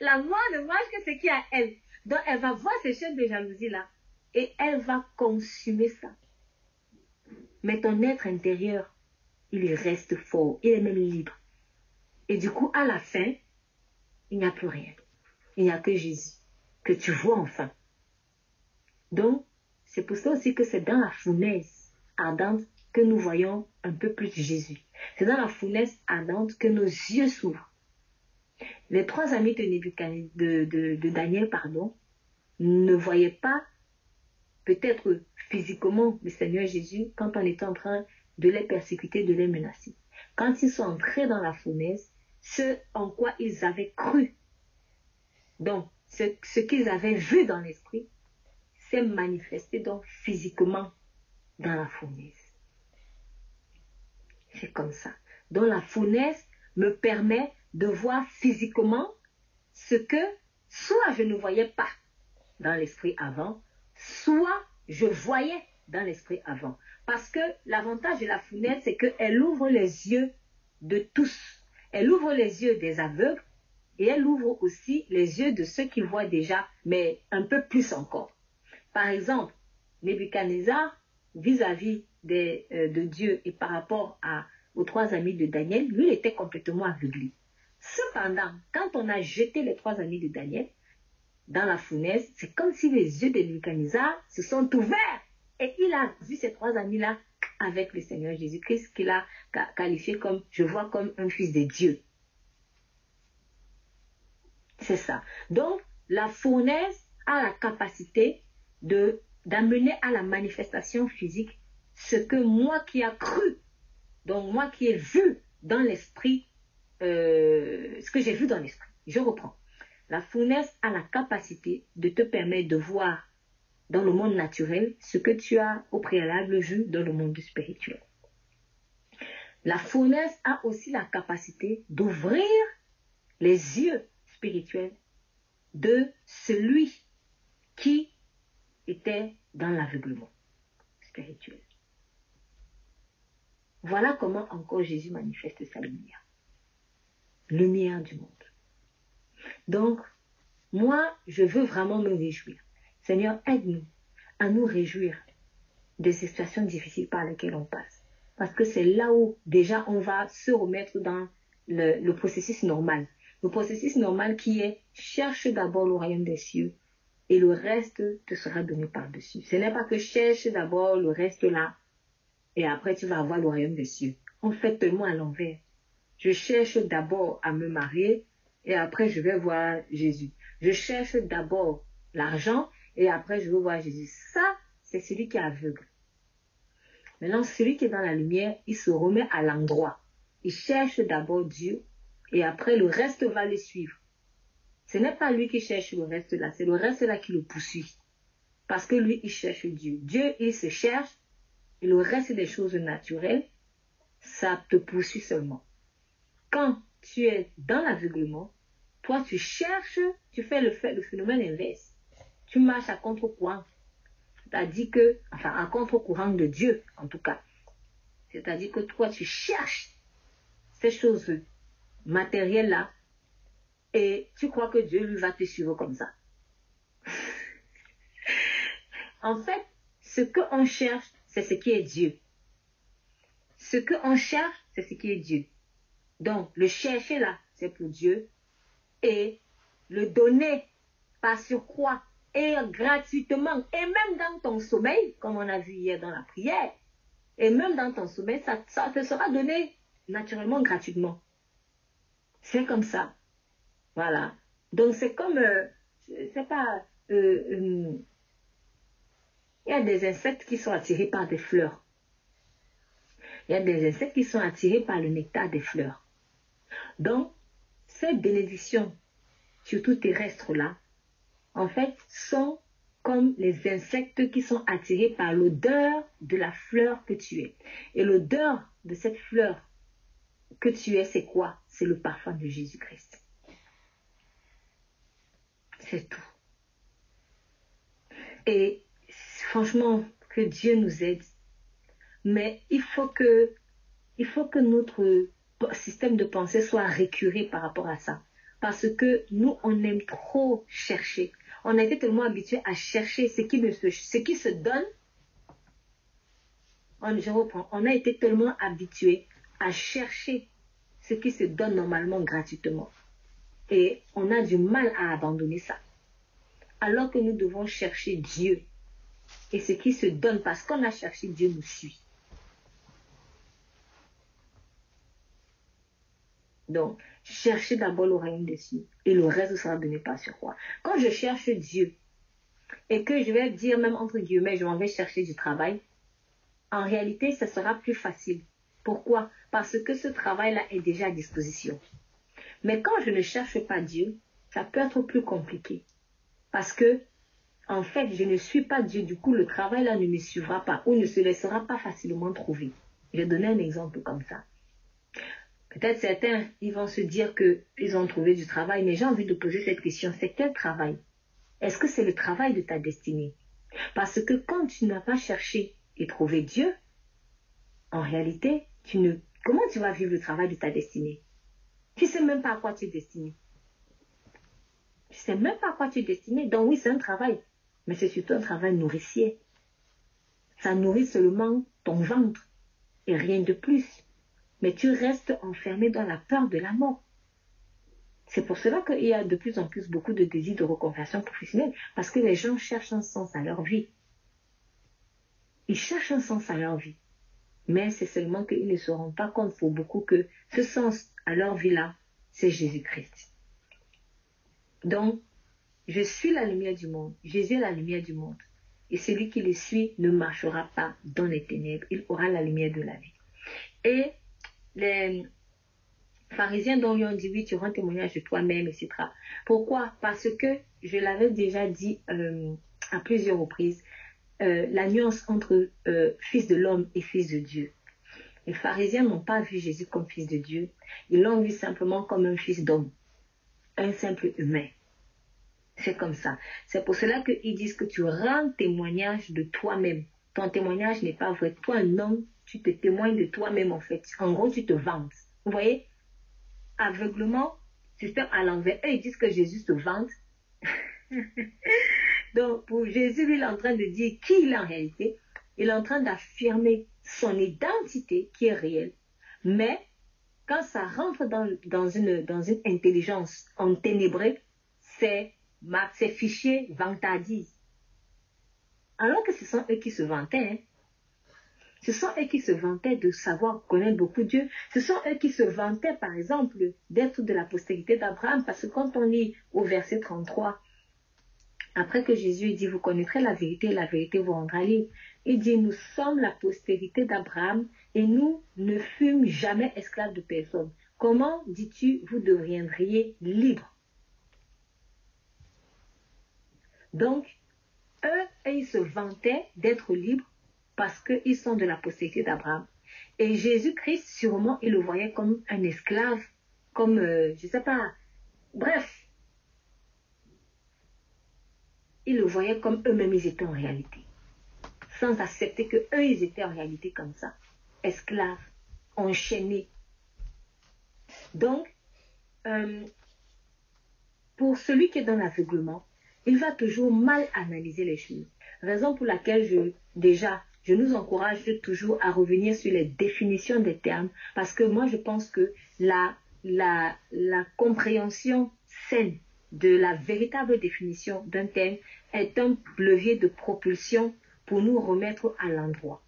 La mort ne mange que ce qui est à elle. Donc elle va voir ces chaînes de jalousie là et elle va consumer ça. Mais ton être intérieur, il reste fort, il est même libre. Et du coup, à la fin, il n'y a plus rien. Il n'y a que Jésus, que tu vois enfin. Donc, c'est pour ça aussi que c'est dans la fournaise ardente que nous voyons un peu plus Jésus. C'est dans la fournaise ardente que nos yeux s'ouvrent. Les trois amis de Daniel, ne voyaient pas peut-être physiquement le Seigneur Jésus quand on était en train de les persécuter, de les menacer. Quand ils sont entrés dans la fournaise, ce en quoi ils avaient cru, donc ce qu'ils avaient vu dans l'esprit, s'est manifesté donc physiquement dans la fournaise. C'est comme ça. Donc la fournaise me permet de voir physiquement ce que soit je ne voyais pas dans l'esprit avant, soit je voyais dans l'esprit avant. Parce que l'avantage de la fournaise, c'est qu'elle ouvre les yeux de tous. Elle ouvre les yeux des aveugles et elle ouvre aussi les yeux de ceux qui voient déjà, mais un peu plus encore. Par exemple, Nebuchadnezzar, vis-à-vis de Dieu et par rapport aux 3 amis de Daniel, lui, il était complètement aveuglé. Cependant, quand on a jeté les 3 amis de Daniel dans la fournaise, c'est comme si les yeux de Nebuchadnezzar se sont ouverts et il a vu ces 3 amis-là avec le Seigneur Jésus-Christ qu'il a qualifié comme, je vois comme un fils de Dieu. C'est ça. Donc, la fournaise a la capacité d'amener à la manifestation physique ce que moi qui ai cru, donc moi qui ai vu dans l'esprit, ce que j'ai vu dans l'esprit. Je reprends. La fournaise a la capacité de te permettre de voir dans le monde naturel ce que tu as au préalable vu dans le monde spirituel. La fournaise a aussi la capacité d'ouvrir les yeux spirituels de celui qui était dans l'aveuglement spirituel. Voilà comment encore Jésus manifeste sa lumière. Lumière du monde. Donc, moi, je veux vraiment me réjouir. Seigneur, aide-nous à nous réjouir des situations difficiles par lesquelles on passe. Parce que c'est là où déjà on va se remettre dans le processus normal. Le processus normal qui est cherche d'abord le royaume des cieux et le reste te sera donné par-dessus. Ce n'est pas que cherche d'abord le reste là et après tu vas avoir le royaume des cieux. On fait tellement à l'envers. Je cherche d'abord à me marier et après je vais voir Jésus. Je cherche d'abord l'argent et après je vais voir Jésus. Ça, c'est celui qui est aveugle. Maintenant, celui qui est dans la lumière, il se remet à l'endroit. Il cherche d'abord Dieu et après le reste va le suivre. Ce n'est pas lui qui cherche le reste là, c'est le reste là qui le poursuit. Parce que lui, il cherche Dieu. Dieu, il se cherche et le reste des choses naturelles, ça te poursuit seulement. Quand tu es dans l'aveuglement, toi tu cherches, tu fais le phénomène inverse. Tu marches à contre-courant. C'est-à-dire que, enfin, à contre-courant de Dieu, en tout cas. C'est-à-dire que toi, tu cherches ces choses matérielles-là et tu crois que Dieu, lui, va te suivre comme ça. En fait, ce qu'on cherche, c'est ce qui est Dieu. Ce qu'on cherche, c'est ce qui est Dieu. Donc, le chercher là, c'est pour Dieu. Et le donner par surcroît et gratuitement, et même dans ton sommeil, comme on a vu hier dans la prière, et même dans ton sommeil, ça te sera donné naturellement, gratuitement. C'est comme ça. Voilà. Donc c'est comme, c'est pas, il y a des insectes qui sont attirés par des fleurs. Il y a des insectes qui sont attirés par le nectar des fleurs. Donc, ces bénédictions, surtout terrestres là, en fait, sont comme les insectes qui sont attirés par l'odeur de la fleur que tu es. Et l'odeur de cette fleur que tu es, c'est quoi? C'est le parfum de Jésus-Christ. C'est tout. Et franchement, que Dieu nous aide. Mais il faut que notre système de pensée soit récuré par rapport à ça. Parce que nous, on aime trop chercher. On a été tellement habitués à chercher ce qui se donne. Je reprends. On a été tellement habitués à chercher ce qui se donne normalement gratuitement. Et on a du mal à abandonner ça. Alors que nous devons chercher Dieu. Et ce qui se donne parce qu'on a cherché Dieu nous suit. Donc, cherchez d'abord le royaume des cieux et le reste sera donné par surcroît. Quand je cherche Dieu et que je vais dire même entre guillemets, je m'en vais chercher du travail, en réalité, ça sera plus facile. Pourquoi? Parce que ce travail-là est déjà à disposition. Mais quand je ne cherche pas Dieu, ça peut être plus compliqué. Parce que, en fait, je ne suis pas Dieu. Du coup, le travail-là ne me suivra pas ou ne se laissera pas facilement trouver. Je vais donner un exemple comme ça. Peut-être certains, ils vont se dire qu'ils ont trouvé du travail, mais j'ai envie de poser cette question. C'est quel travail? Est-ce que c'est le travail de ta destinée? Parce que quand tu n'as pas cherché et trouvé Dieu, en réalité, comment tu vas vivre le travail de ta destinée? Tu ne sais même pas à quoi tu es destiné. Tu ne sais même pas à quoi tu es destiné. Donc oui, c'est un travail, mais c'est surtout un travail nourricier. Ça nourrit seulement ton ventre et rien de plus. Mais tu restes enfermé dans la peur de la mort. C'est pour cela qu'il y a de plus en plus beaucoup de désirs de reconversion professionnelle, parce que les gens cherchent un sens à leur vie. Ils cherchent un sens à leur vie. Mais c'est seulement qu'ils ne se rendent pas compte pour beaucoup que ce sens à leur vie-là, c'est Jésus-Christ. Donc, je suis la lumière du monde. Jésus est la lumière du monde. Et celui qui le suit ne marchera pas dans les ténèbres. Il aura la lumière de la vie. Et les pharisiens dont lui ont dit, oui, tu rends témoignage de toi-même, etc. Pourquoi? Parce que, je l'avais déjà dit à plusieurs reprises, la nuance entre fils de l'homme et fils de Dieu. Les pharisiens n'ont pas vu Jésus comme fils de Dieu. Ils l'ont vu simplement comme un fils d'homme, un simple humain. C'est comme ça. C'est pour cela qu'ils disent que tu rends témoignage de toi-même. Ton témoignage n'est pas vrai. Toi, un homme, tu te témoignes de toi-même en fait. En gros, tu te vantes. Vous voyez? Aveuglement, système à l'envers. Eux, ils disent que Jésus se vante. Donc, pour Jésus, lui, il est en train de dire qui il est en réalité. Il est en train d'affirmer son identité qui est réelle. Mais, quand ça rentre dans une intelligence enténébrée, c'est fichier vantardise. Alors que ce sont eux qui se vantaient. Hein. Ce sont eux qui se vantaient de savoir connaître beaucoup Dieu. Ce sont eux qui se vantaient, par exemple, d'être de la postérité d'Abraham. Parce que quand on lit au verset 33, après que Jésus dit, vous connaîtrez la vérité vous rendra libre. Il dit, nous sommes la postérité d'Abraham et nous ne fûmes jamais esclaves de personne. Comment, dis-tu, vous deviendriez libres? Donc, eux, ils se vantaient d'être libres parce qu'ils sont de la postérité d'Abraham. Et Jésus-Christ, sûrement, il le voyait comme un esclave, comme, je ne sais pas, bref. Ils le voyaient comme eux-mêmes ils étaient en réalité. Sans accepter que eux ils étaient en réalité comme ça. Esclaves, enchaînés. Donc, pour celui qui est dans l'aveuglement, il va toujours mal analyser les choses. Raison pour laquelle je nous encourage toujours à revenir sur les définitions des termes, parce que moi je pense que la compréhension saine de la véritable définition d'un terme est un levier de propulsion pour nous remettre à l'endroit.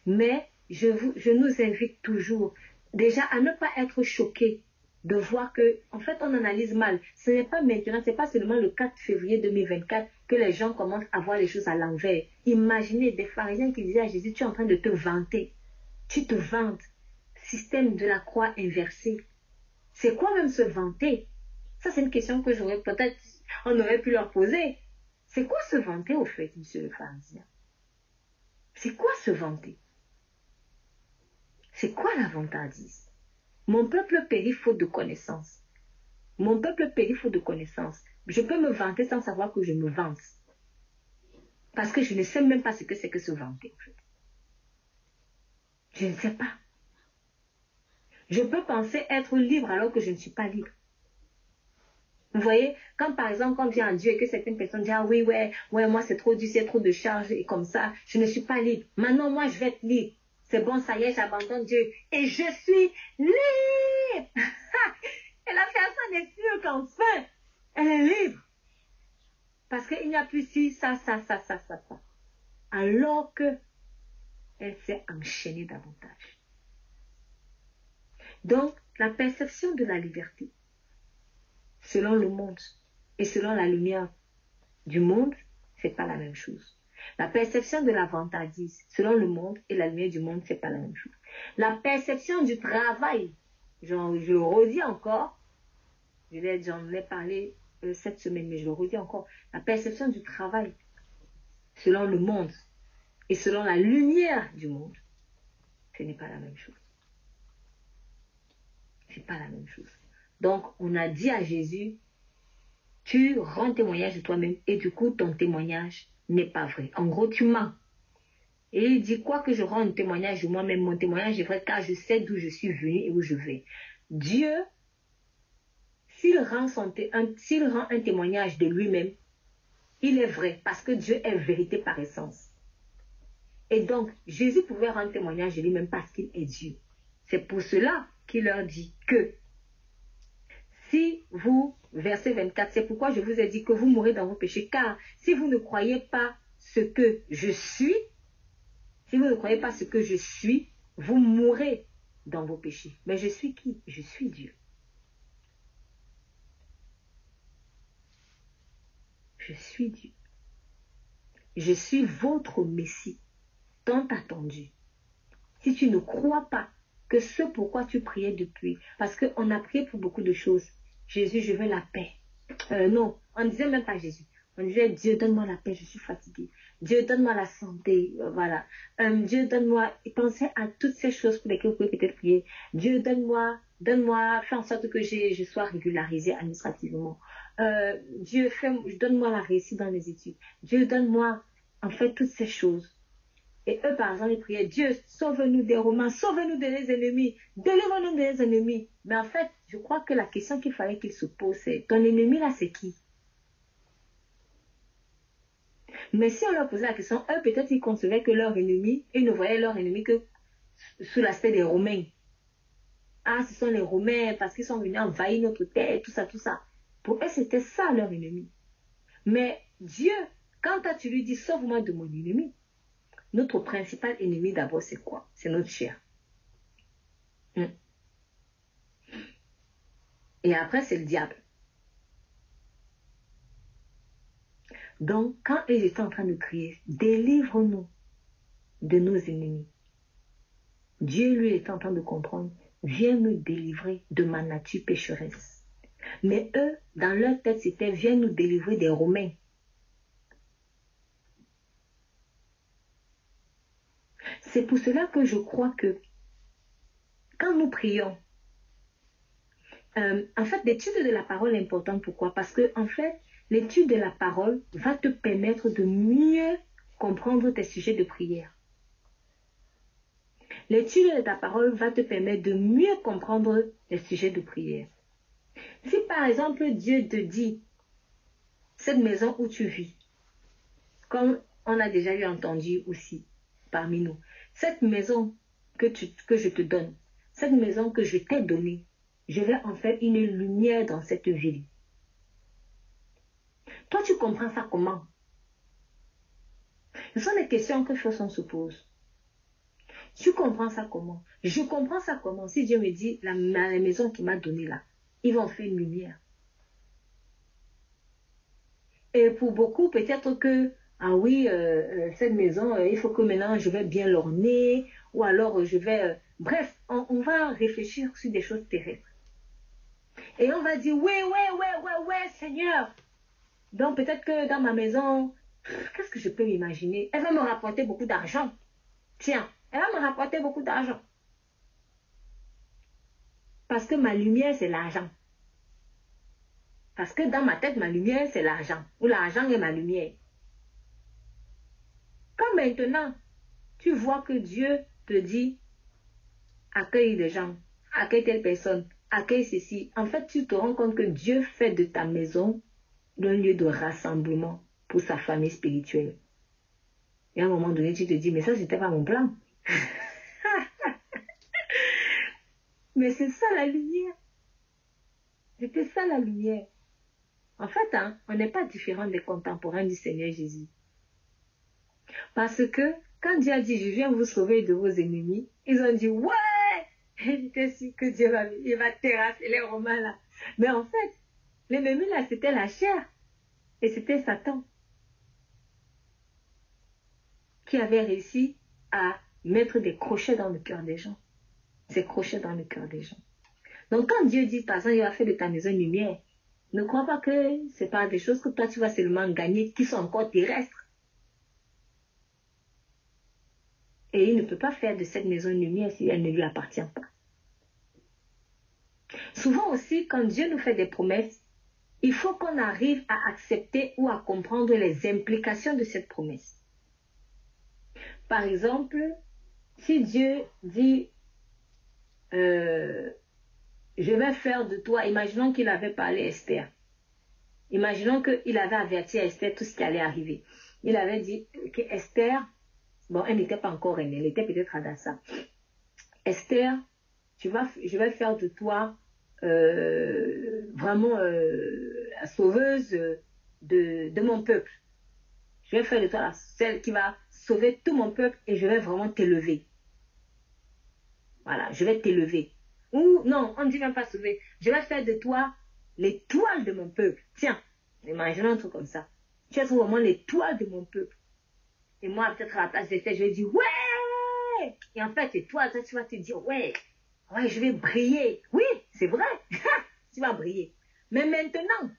Mais je nous invite toujours déjà à ne pas être choqués de voir que, en fait, on analyse mal. Ce n'est pas maintenant, ce n'est pas seulement le 4 février 2024 que les gens commencent à voir les choses à l'envers. Imaginez des pharisiens qui disaient à Jésus, tu es en train de te vanter. Tu te vantes. Système de la croix inversée. C'est quoi même se vanter? Ça, c'est une question que on aurait pu leur poser. C'est quoi se vanter au fait, monsieur le pharisien? C'est quoi se vanter? C'est quoi la vantardise? Mon peuple périt faute de connaissance. Mon peuple périt faute de connaissance. Je peux me vanter sans savoir que je me vante. Parce que je ne sais même pas ce que c'est que se vanter. En fait. Je ne sais pas. Je peux penser être libre alors que je ne suis pas libre. Vous voyez, quand par exemple, quand on vient à Dieu et que certaines personnes disent, ah oui, ouais, moi c'est trop dur, c'est trop de charges et comme ça, je ne suis pas libre. Maintenant, moi, je vais être libre. C'est bon, ça y est, j'abandonne Dieu. Et je suis libre. Et la personne est sûre qu'enfin, elle est libre. Parce qu'il n'y a plus si, ça. Alors que elle s'est enchaînée davantage. Donc, la perception de la liberté, selon le monde et selon la lumière du monde, c'est pas la même chose. La perception de la vantardise, selon le monde et la lumière du monde, c'est pas la même chose. La perception du travail, je le redis encore, j'en ai parlé cette semaine, mais je le redis encore, la perception du travail, selon le monde et selon la lumière du monde, ce n'est pas la même chose. C'est pas la même chose. Donc, on a dit à Jésus, tu rends témoignage de toi-même et du coup, ton témoignage n'est pas vrai. En gros, tu mens. Et il dit, quoi que je rende témoignage de moi-même, mon témoignage est vrai car je sais d'où je suis venu et où je vais. Dieu s'il rend un témoignage de lui-même, il est vrai, parce que Dieu est vérité par essence. Et donc, Jésus pouvait rendre témoignage de lui-même parce qu'il est Dieu. C'est pour cela qu'il leur dit que si vous, verset 24, c'est pourquoi je vous ai dit que vous mourrez dans vos péchés, car si vous ne croyez pas ce que je suis, si vous ne croyez pas ce que je suis, vous mourrez dans vos péchés. Mais je suis qui? Je suis Dieu. Je suis Dieu. Je suis votre Messie, tant attendu. Si tu ne crois pas que ce pourquoi tu priais depuis, parce qu'on a prié pour beaucoup de choses. Jésus, je veux la paix. Non, on ne disait même pas Jésus. On disait, Dieu, donne-moi la paix, je suis fatiguée. Dieu, donne-moi la santé, voilà. Dieu, donne-moi, pensez à toutes ces choses pour lesquelles vous pouvez peut-être prier. Dieu, donne-moi, fais en sorte que je sois régularisée administrativement. Dieu, donne-moi la réussite dans les études. Dieu, donne-moi, en fait, toutes ces choses. Et eux, par exemple, ils priaient, Dieu, sauve-nous des Romains, sauve-nous des ennemis, délivre-nous des ennemis. Mais en fait, je crois que la question qu'il fallait qu'ils se posent, c'est, ton ennemi là, c'est qui? Mais si on leur posait la question, eux, peut-être ils concevaient que leur ennemi, ils ne voyaient leur ennemi que sous l'aspect des Romains. Ah, ce sont les Romains parce qu'ils sont venus envahir notre terre, tout ça, tout ça. Pour eux, c'était ça leur ennemi. Mais Dieu, quand tu lui dis, sauve-moi de mon ennemi, notre principal ennemi d'abord, c'est quoi? C'est notre chair. Et après, c'est le diable. Donc, quand ils étaient en train de crier, délivre-nous de nos ennemis, Dieu, lui, est en train de comprendre, viens me délivrer de ma nature pécheresse. Mais eux, dans leur tête, c'était, viens nous délivrer des Romains. C'est pour cela que je crois que quand nous prions, en fait, l'étude de la parole est importante. Pourquoi? Parce que, en fait, l'étude de la parole va te permettre de mieux comprendre tes sujets de prière. L'étude de ta parole va te permettre de mieux comprendre les sujets de prière. Si par exemple Dieu te dit, cette maison où tu vis, comme on a déjà eu entendu aussi parmi nous, cette maison que je te donne, cette maison que je t'ai donnée, je vais en faire une lumière dans cette ville. Toi, tu comprends ça comment? Ce sont des questions que Fosson se pose. Tu comprends ça comment? Je comprends ça comment? Si Dieu me dit, la maison qu'il m'a donnée là, ils vont faire une lumière. Et pour beaucoup, peut-être que, ah oui, cette maison, il faut que maintenant je vais bien l'orner, ou alors je vais... bref, on va réfléchir sur des choses terrestres. Et on va dire, ouais, Seigneur. Donc peut-être que dans ma maison, qu'est-ce que je peux m'imaginer? Elle va me rapporter beaucoup d'argent. Tiens, elle va me rapporter beaucoup d'argent. Parce que ma lumière, c'est l'argent. Parce que dans ma tête, ma lumière, c'est l'argent. Ou l'argent est ma lumière. Quand maintenant, tu vois que Dieu te dit, accueille les gens, accueille telle personne, accueille ceci. En fait, tu te rends compte que Dieu fait de ta maison un lieu de rassemblement pour sa famille spirituelle. Et à un moment donné, tu te dis, mais ça, c'était pas mon plan. Mais c'est ça la lumière. C'était ça la lumière. En fait, on n'est pas différent des contemporains du Seigneur Jésus. Parce que quand Dieu a dit, je viens vous sauver de vos ennemis, ils ont dit, ouais! J'étais sûr que Dieu va terrasser les Romains là. Mais en fait, l'ennemi là, c'était la chair. Et c'était Satan qui avait réussi à mettre des crochets dans le cœur des gens. Ces crochets dans le cœur des gens. Donc quand Dieu dit, par exemple, il va faire de ta maison une lumière, ne crois pas que ce n'est pas des choses que toi tu vas seulement gagner, qui sont encore terrestres. Et il ne peut pas faire de cette maison une lumière si elle ne lui appartient pas. Souvent aussi, quand Dieu nous fait des promesses, il faut qu'on arrive à accepter ou à comprendre les implications de cette promesse. Par exemple, si Dieu dit, je je vais faire de toi, imaginons qu'il avait parlé à Esther. Imaginons qu'il avait averti à Esther tout ce qui allait arriver. Il avait dit que Esther, bon, elle n'était pas encore aînée, elle était peut-être à Dassa. Esther, je vais faire de toi vraiment la sauveuse de mon peuple. Je vais faire de toi celle qui va sauver tout mon peuple et je vais vraiment t'élever. Voilà, je vais t'élever. Ou non, on ne dit même pas sauver. Je vais faire de toi l'étoile de mon peuple. Tiens, imaginons un truc comme ça. Tu es vraiment l'étoile de mon peuple. Et moi, peut-être à la place d'Esther, je vais dire ouais. Et en fait, c'est toi, tu vas te dire ouais, je vais briller. Oui, c'est vrai. Tu vas briller. Mais maintenant,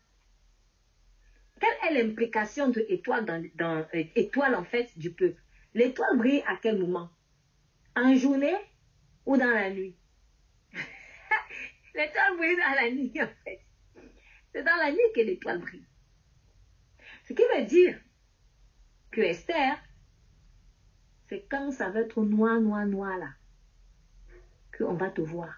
quelle est l'implication de l'étoile dans étoile en fait du peuple? L'étoile brille à quel moment? En journée ou dans la nuit? L'étoile brille dans la nuit en fait. C'est dans la nuit que l'étoile brille. Ce qui veut dire que Esther, c'est quand ça va être noir là, qu'on va te voir.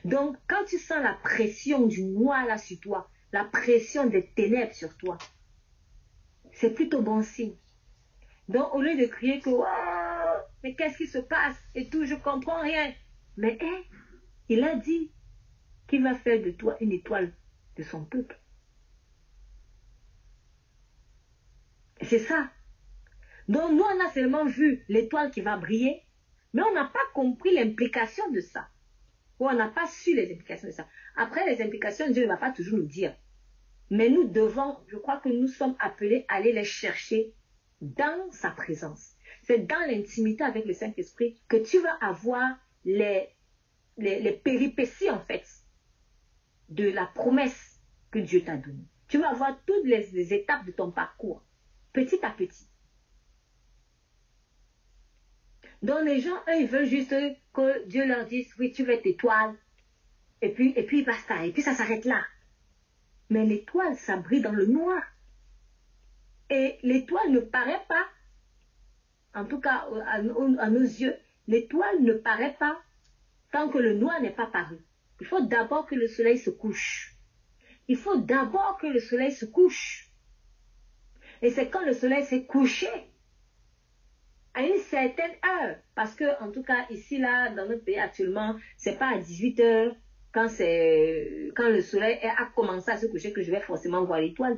Donc, quand tu sens la pression du noir là sur toi, la pression des ténèbres sur toi, c'est plutôt bon signe. Donc, au lieu de crier que oh, mais qu'est-ce qui se passe et tout, je comprends rien. Mais il a dit qu'il va faire de toi une étoile de son peuple. C'est ça. Donc, nous, on a seulement vu l'étoile qui va briller, mais on n'a pas compris l'implication de ça. Ou on n'a pas su les implications de ça. Après, les implications, Dieu ne va pas toujours nous dire. Mais nous devons, je crois que nous sommes appelés à aller les chercher dans sa présence. C'est dans l'intimité avec le Saint-Esprit que tu vas avoir les péripéties, en fait, de la promesse que Dieu t'a donnée. Tu vas avoir toutes les étapes de ton parcours, petit à petit. Donc les gens, eux, ils veulent juste que Dieu leur dise, oui, tu veux être étoile. Et puis basta. Et puis ça s'arrête là. Mais l'étoile, ça brille dans le noir. Et l'étoile ne paraît pas, en tout cas à nos yeux, l'étoile ne paraît pas tant que le noir n'est pas paru. Il faut d'abord que le soleil se couche. Il faut d'abord que le soleil se couche. Et c'est quand le soleil s'est couché, à une certaine heure, parce que en tout cas ici là dans notre pays actuellement c'est pas à 18 h quand le soleil a commencé à se coucher que je vais forcément voir l'étoile,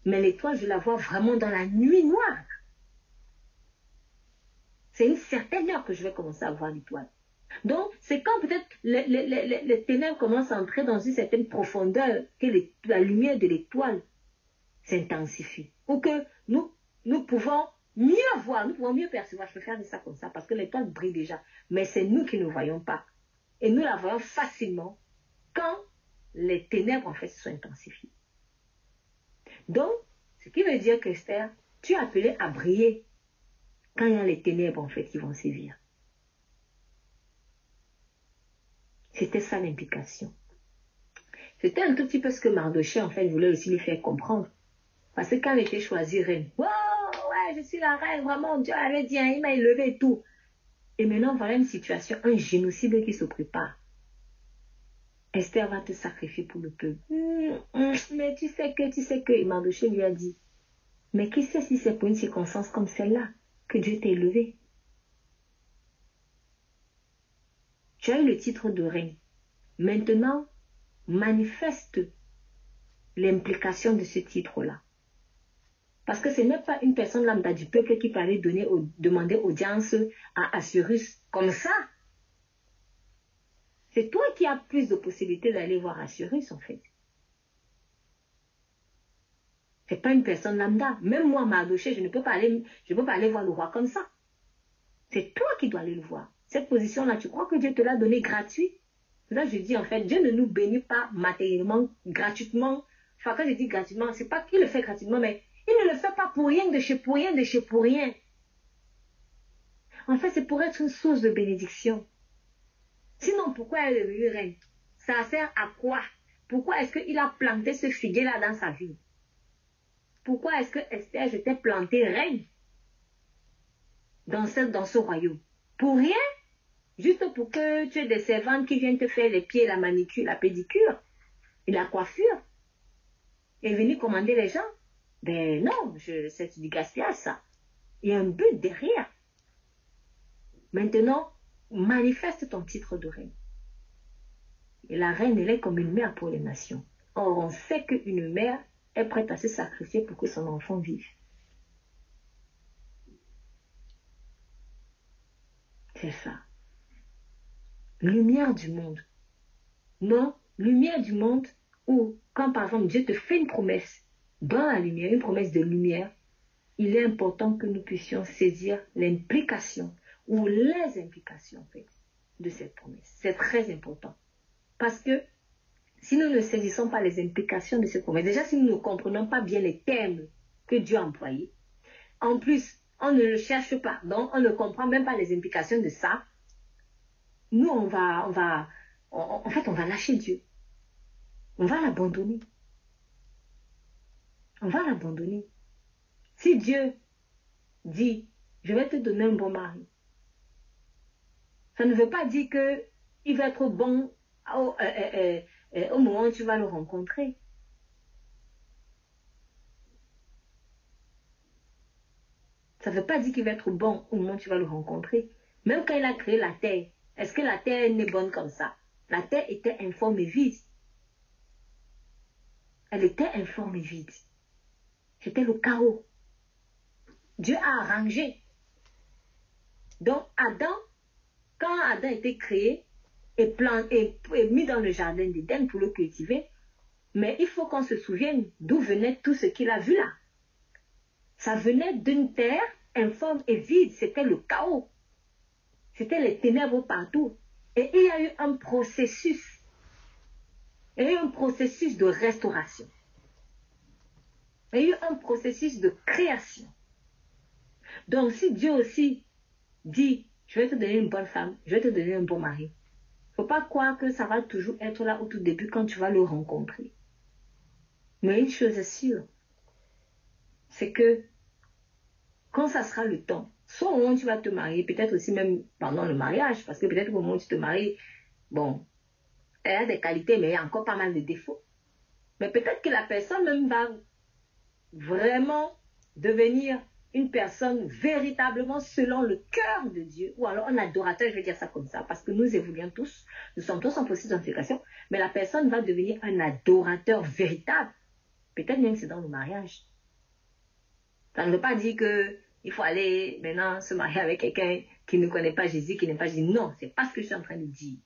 mais l'étoile je la vois vraiment dans la nuit noire. C'est une certaine heure que je vais commencer à voir l'étoile. Donc c'est quand peut-être les ténèbres commencent à entrer dans une certaine profondeur que la lumière de l'étoile s'intensifie, ou que nous pouvons mieux voir, nous pouvons mieux percevoir. Je peux faire de ça comme ça parce que l'étoile brille déjà. Mais c'est nous qui ne voyons pas. Et nous la voyons facilement quand les ténèbres en fait se sont intensifiées. Donc, ce qui veut dire qu'Esther, tu es appelé à briller quand il y a les ténèbres en fait qui vont sévir. C'était ça l'implication. C'était un tout petit peu ce que Mardochée en fait voulait aussi lui faire comprendre. Parce que quand elle était choisie reine, wow, ouais, je suis la reine, vraiment, Dieu avait dit, il m'a élevé et tout. Et maintenant, voilà une situation, un génocide qui se prépare. Esther va te sacrifier pour le peuple. Mais tu sais que, Mardochée lui a dit, mais qui sait si c'est pour une circonstance comme celle-là que Dieu t'a élevé? Tu as eu le titre de reine. Maintenant, manifeste l'implication de ce titre-là. Parce que ce n'est pas une personne lambda du peuple qui peut aller demander audience à Assyrus comme ça. C'est toi qui as plus de possibilités d'aller voir Assyrus en fait. C'est pas une personne lambda. Même moi, Mardochée, je ne peux pas aller voir le roi comme ça. C'est toi qui dois aller le voir. Cette position-là, tu crois que Dieu te l'a donnée gratuite? Là, je dis en fait, Dieu ne nous bénit pas matériellement, gratuitement. Enfin, quand je dis gratuitement, c'est pas qu'il le fait gratuitement, mais il ne le fait pas pour rien, de chez pour rien. En fait, c'est pour être une source de bénédiction. Sinon, pourquoi elle est devenue reine? Ça sert à quoi? Pourquoi est-ce qu'il a planté ce figuier-là dans sa vie? Pourquoi est-ce que Esther s'était plantée reine dans ce royaume? Pour rien? Juste pour que tu aies des servantes qui viennent te faire les pieds, la manicure, la pédicure et la coiffure. Et venir commander les gens. Ben non, c'est du gaspillage ça. Il y a un but derrière. Maintenant, manifeste ton titre de reine. Et la reine, elle est comme une mère pour les nations. Or, on sait qu'une mère est prête à se sacrifier pour que son enfant vive. C'est ça. Lumière du monde. Non, lumière du monde où, quand par exemple Dieu te fait une promesse dans la lumière, une promesse de lumière, il est important que nous puissions saisir l'implication ou les implications en fait, de cette promesse. C'est très important. Parce que si nous ne saisissons pas les implications de cette promesse, déjà si nous ne comprenons pas bien les termes que Dieu a employés, en plus, on ne le cherche pas, donc on ne comprend même pas les implications de ça, nous en fait, on va lâcher Dieu. On va l'abandonner. On va l'abandonner. Si Dieu dit, je vais te donner un bon mari, ça ne veut pas dire qu'il va être bon au moment où tu vas le rencontrer. Ça ne veut pas dire qu'il va être bon au moment où tu vas le rencontrer. Même quand il a créé la terre, est-ce que la terre n'est bonne comme ça? La terre était informe et vide. Elle était informe et vide. C'était le chaos. Dieu a arrangé. Donc Adam, quand Adam a été créé et mis dans le jardin d'Éden pour le cultiver, mais il faut qu'on se souvienne d'où venait tout ce qu'il a vu là. Ça venait d'une terre informe et vide, c'était le chaos. C'était les ténèbres partout. Et il y a eu un processus. Il y a eu un processus de restauration. Il y a eu un processus de création. Donc si Dieu aussi dit, je vais te donner une bonne femme, je vais te donner un bon mari, il ne faut pas croire que ça va toujours être là au tout début quand tu vas le rencontrer. Mais une chose est sûre, c'est que quand ça sera le temps, soit au moment où tu vas te marier, peut-être aussi même pendant le mariage, parce que peut-être au moment où tu te maries, bon, elle a des qualités, mais il y a encore pas mal de défauts. Mais peut-être que la personne même va vraiment devenir une personne véritablement selon le cœur de Dieu, ou alors un adorateur, je vais dire ça comme ça, parce que nous évoluons tous, nous sommes tous en processus d'intégration, mais la personne va devenir un adorateur véritable. Peut-être même c'est dans le mariage. Ça ne veut pas dire qu'il faut aller maintenant se marier avec quelqu'un qui ne connaît pas Jésus, qui n'est pas Jésus. Non, c'est pas ce que je suis en train de dire.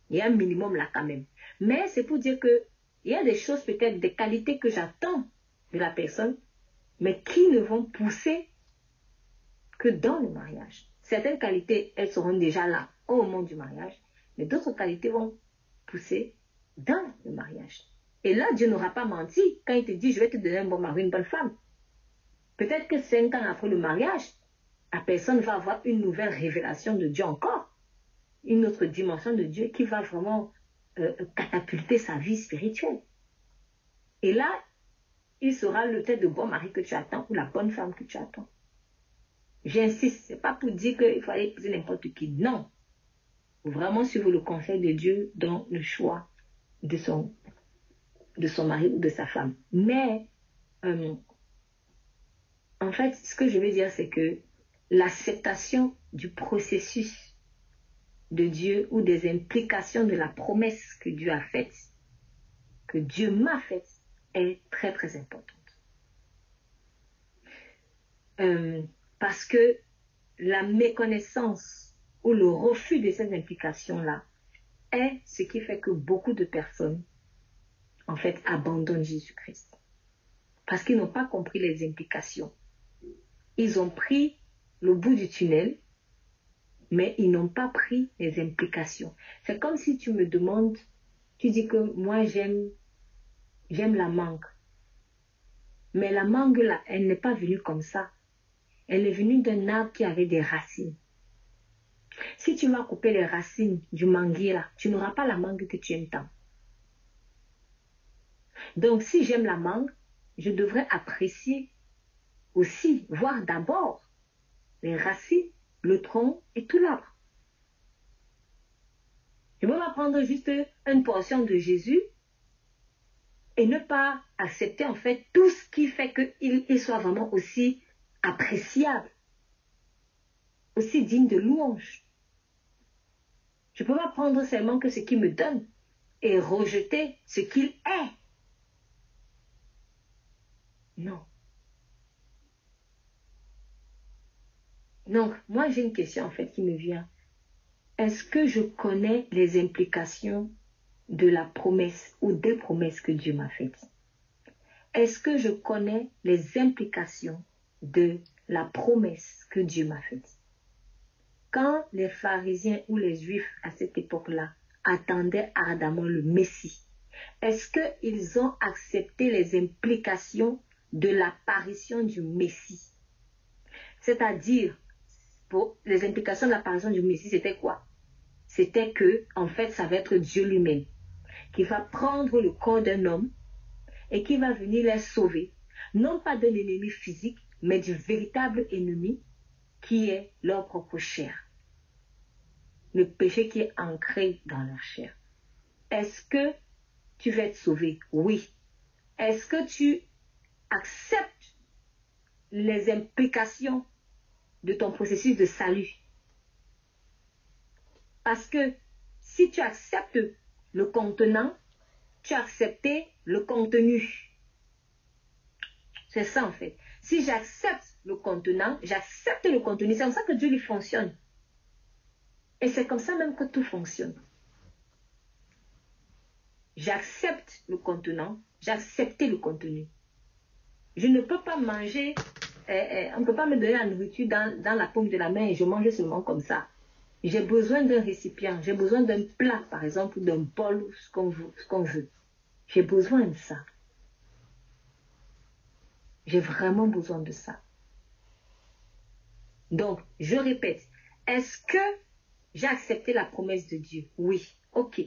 Il y a un minimum là quand même. Mais c'est pour dire que il y a des choses, peut-être des qualités que j'attends de la personne, mais qui ne vont pousser que dans le mariage. Certaines qualités, elles seront déjà là au moment du mariage, mais d'autres qualités vont pousser dans le mariage. Et là, Dieu n'aura pas menti quand il te dit, je vais te donner un bon mari, une bonne femme. Peut-être que 5 ans après le mariage, la personne va avoir une nouvelle révélation de Dieu encore, une autre dimension de Dieu qui va vraiment catapulter sa vie spirituelle. Et là, il sera le tel de bon mari que tu attends ou la bonne femme que tu attends. J'insiste, ce n'est pas pour dire qu'il faut aller épouser n'importe qui. Non. Il faut vraiment suivre le conseil de Dieu dans le choix de son mari ou de sa femme. Mais, en fait, ce que je veux dire, c'est que l'acceptation du processus de Dieu ou des implications de la promesse que Dieu a faite, que Dieu m'a faite, est très très importante. Parce que la méconnaissance ou le refus de ces implications-là est ce qui fait que beaucoup de personnes, en fait, abandonnent Jésus-Christ. Parce qu'ils n'ont pas compris les implications. Ils ont pris le bout du tunnel, mais ils n'ont pas pris les implications. C'est comme si tu me demandes, tu dis que moi j'aime la mangue. Mais la mangue là, elle n'est pas venue comme ça. Elle est venue d'un arbre qui avait des racines. Si tu vas couper les racines du manguier là, tu n'auras pas la mangue que tu aimes tant. Donc si j'aime la mangue, je devrais apprécier aussi, voir d'abord les racines, le tronc et tout l'arbre. Je ne peux pas prendre juste une portion de Jésus et ne pas accepter en fait tout ce qui fait qu'il soit vraiment aussi appréciable, aussi digne de louange. Je ne peux pas prendre seulement que ce qu'il me donne et rejeter ce qu'il est. Non. Donc, moi j'ai une question en fait qui me vient. Est-ce que je connais les implications de la promesse ou des promesses que Dieu m'a faites? Est-ce que je connais les implications de la promesse que Dieu m'a faite? Quand les pharisiens ou les juifs à cette époque-là attendaient ardemment le Messie, est-ce qu'ils ont accepté les implications de l'apparition du Messie? C'est-à-dire, pour les implications de l'apparition du Messie, c'était quoi? C'était que, en fait, ça va être Dieu lui-même qui va prendre le corps d'un homme et qui va venir les sauver, non pas d'un ennemi physique, mais du véritable ennemi qui est leur propre chair. Le péché qui est ancré dans leur chair. Est-ce que tu vas être sauvé? Oui. Est-ce que tu acceptes les implications de ton processus de salut? Parce que si tu acceptes le contenant, tu as accepté le contenu. C'est ça en fait. Si j'accepte le contenant, j'accepte le contenu. C'est comme ça que Dieu lui fonctionne. Et c'est comme ça même que tout fonctionne. J'accepte le contenant, j'accepte le contenu. Je ne peux pas manger, on ne peut pas me donner la nourriture dans la paume de la main et je mange seulement comme ça. J'ai besoin d'un récipient, j'ai besoin d'un plat, par exemple, d'un bol, ce qu'on veut. J'ai besoin de ça. J'ai vraiment besoin de ça. Donc, je répète, est-ce que j'ai accepté la promesse de Dieu? Oui. Ok.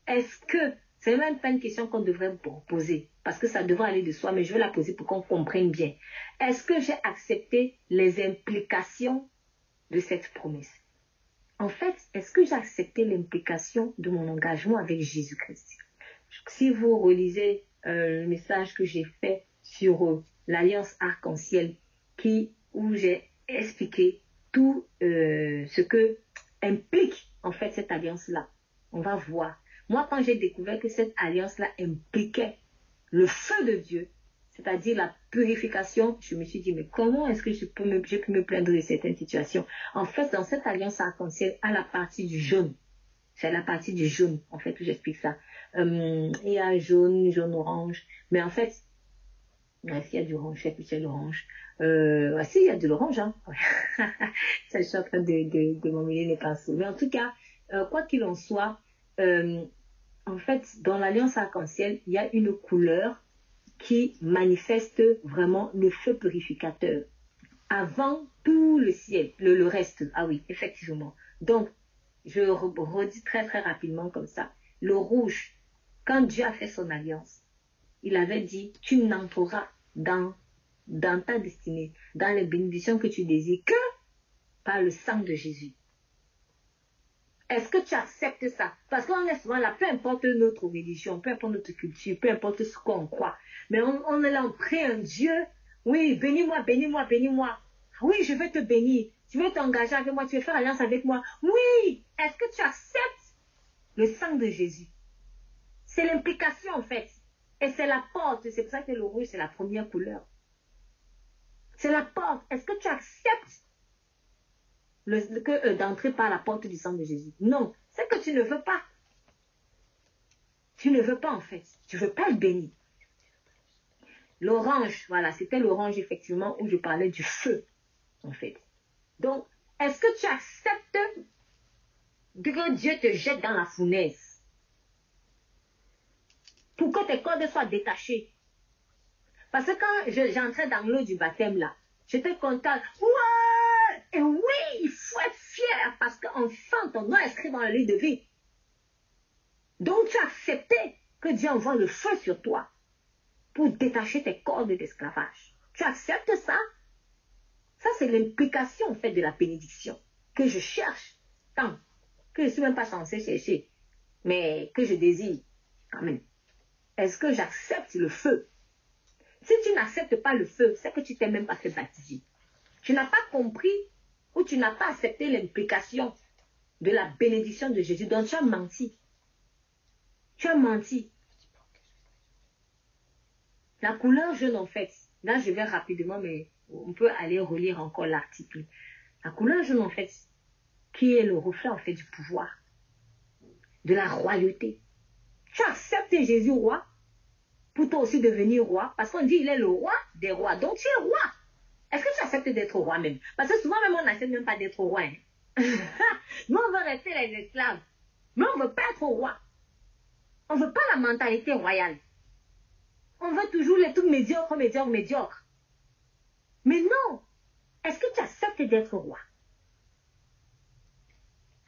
Est-ce que, c'est même pas une question qu'on devrait poser, parce que ça devrait aller de soi, mais je vais la poser pour qu'on comprenne bien. Est-ce que j'ai accepté les implications de cette promesse? En fait, est-ce que j'ai accepté l'implication de mon engagement avec Jésus-Christ? Si vous relisez le message que j'ai fait sur l'Alliance Arc-en-Ciel, où j'ai expliqué tout ce que implique en fait cette alliance-là, on va voir. Moi, quand j'ai découvert que cette alliance-là impliquait le feu de Dieu, c'est-à-dire la purification, je me suis dit, mais comment est-ce que j'ai pu me plaindre de certaines situations? En fait, dans cette alliance arc-en-ciel, à la partie du jaune, c'est la partie du jaune, en fait, où j'explique ça. Il y a jaune, jaune-orange, mais en fait, s'il y a du orange, je sais plus s'il y a de l'orange. Si, il y a de l'orange, hein. Ça, je suis en train de m'emmêler les pinceaux. Mais en tout cas, quoi qu'il en soit, en fait, dans l'alliance arc-en-ciel, il y a une couleur qui manifeste vraiment le feu purificateur. Avant tout le ciel, le reste. Ah oui, effectivement. Donc, je redis très très rapidement comme ça. Le rouge, quand Dieu a fait son alliance, il avait dit, tu n'entreras dans ta destinée, dans les bénédictions que tu désires, que par le sang de Jésus. Est-ce que tu acceptes ça? Parce qu'on est souvent là, peu importe notre religion, peu importe notre culture, peu importe ce qu'on croit, mais on est là, on prie un Dieu, oui, bénis-moi, bénis-moi, bénis-moi. Oui, je vais te bénir. Tu veux t'engager avec moi, tu veux faire alliance avec moi. Oui, est-ce que tu acceptes le sang de Jésus? C'est l'implication en fait. Et c'est la porte, c'est pour ça que le rouge, c'est la première couleur. C'est la porte. Est-ce que tu acceptes d'entrer par la porte du sang de Jésus? Non, c'est que tu ne veux pas. Tu ne veux pas en fait. Tu ne veux pas être béni. L'orange, voilà, c'était l'orange effectivement où je parlais du feu en fait. Donc, est-ce que tu acceptes que Dieu te jette dans la fournaise pour que tes cordes soient détachées? Parce que quand j'entrais dans l'eau du baptême là, j'étais contente. Ouais! Et oui, il faut être fier parce qu'enfin ton nom est inscrit dans le livre de vie. Donc tu as accepté que Dieu envoie le feu sur toi pour détacher tes cordes d'esclavage. Tu acceptes ça? Ça, c'est l'implication en fait de la bénédiction que je cherche tant que je ne suis même pas censée chercher. mais que je désire. Amen. Est-ce que j'accepte le feu? Si tu n'acceptes pas le feu, c'est que tu t'es même pas fait baptiser. Tu n'as pas compris ou tu n'as pas accepté l'implication de la bénédiction de Jésus. Donc tu as menti. Tu as menti. La couleur jaune, en fait, là je vais rapidement, mais on peut aller relire encore l'article. La couleur jaune, en fait, qui est le reflet, en fait, du pouvoir, de la royauté. Tu acceptes Jésus roi pour toi aussi devenir roi, parce qu'on dit il est le roi des rois, donc tu es roi. Est-ce que tu acceptes d'être roi même? Parce que souvent même on n'accepte même pas d'être roi. Hein? Nous on veut rester les esclaves, mais on ne veut pas être roi. On ne veut pas la mentalité royale. On veut toujours les trucs médiocres, médiocres, médiocres. Mais non. Est-ce que tu acceptes d'être roi?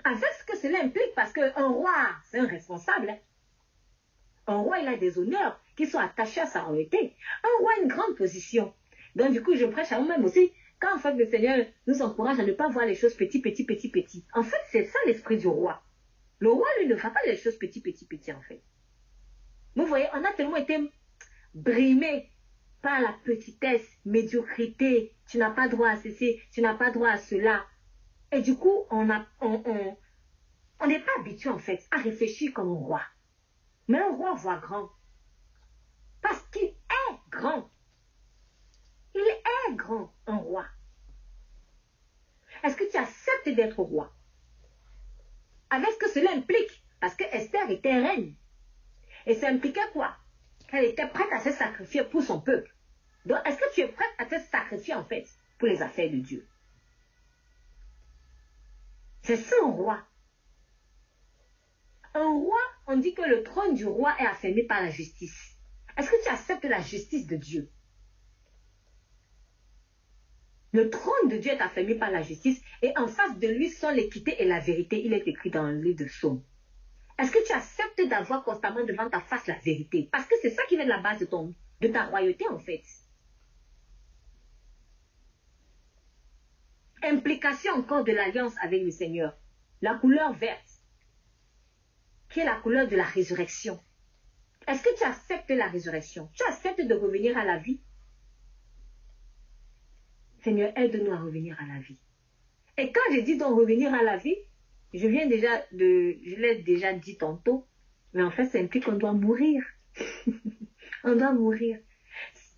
Avec ce que cela implique, parce qu'un roi, c'est un responsable. Hein? Un roi, il a des honneurs qui sont attachés à sa royauté. Un roi a une grande position. Donc du coup, je prêche à moi-même aussi. Quand en fait le Seigneur nous encourage à ne pas voir les choses petit, petit, petit, petit. En fait, c'est ça l'esprit du roi. Le roi, lui, ne fait pas les choses petit, petit, petit, en fait. Vous voyez, on a tellement été brimé par la petitesse, médiocrité. Tu n'as pas droit à ceci, tu n'as pas droit à cela. Et du coup, on n'est pas habitué, en fait, à réfléchir comme un roi. Mais un roi voit grand. Parce qu'il est grand. Il est grand, un roi. Est-ce que tu acceptes d'être roi? Avec ce que cela implique. Parce que Esther était reine. Et ça impliquait quoi? Qu'elle était prête à se sacrifier pour son peuple. Donc, est-ce que tu es prête à te sacrifier, en fait, pour les affaires de Dieu? C'est ça un roi. Un roi, on dit que le trône du roi est affermi par la justice. Est-ce que tu acceptes la justice de Dieu? Le trône de Dieu est affermi par la justice et en face de lui sont l'équité et la vérité. Il est écrit dans le livre de Psaume. Est-ce que tu acceptes d'avoir constamment devant ta face la vérité? Parce que c'est ça qui vient de la base de ta royauté, en fait. Implication encore de l'alliance avec le Seigneur. La couleur verte, qui est la couleur de la résurrection. Est-ce que tu acceptes la résurrection? Tu acceptes de revenir à la vie? Seigneur, aide-nous à revenir à la vie. Et quand je dis donc revenir à la vie, je l'ai déjà dit tantôt, mais en fait, ça implique qu'on doit mourir. On doit mourir.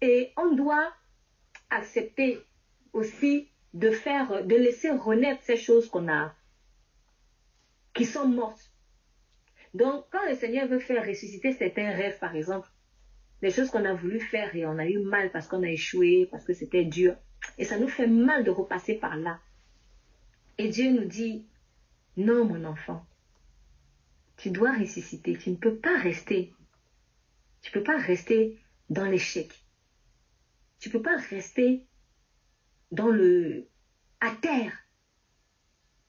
Et on doit accepter aussi de laisser renaître ces choses qui sont mortes. Donc, quand le Seigneur veut faire ressusciter certains rêves, par exemple, des choses qu'on a voulu faire et on a eu mal parce qu'on a échoué, parce que c'était dur, et ça nous fait mal de repasser par là. Et Dieu nous dit, non, mon enfant, tu dois ressusciter, tu ne peux pas rester. Tu ne peux pas rester dans l'échec. Tu ne peux pas rester à terre.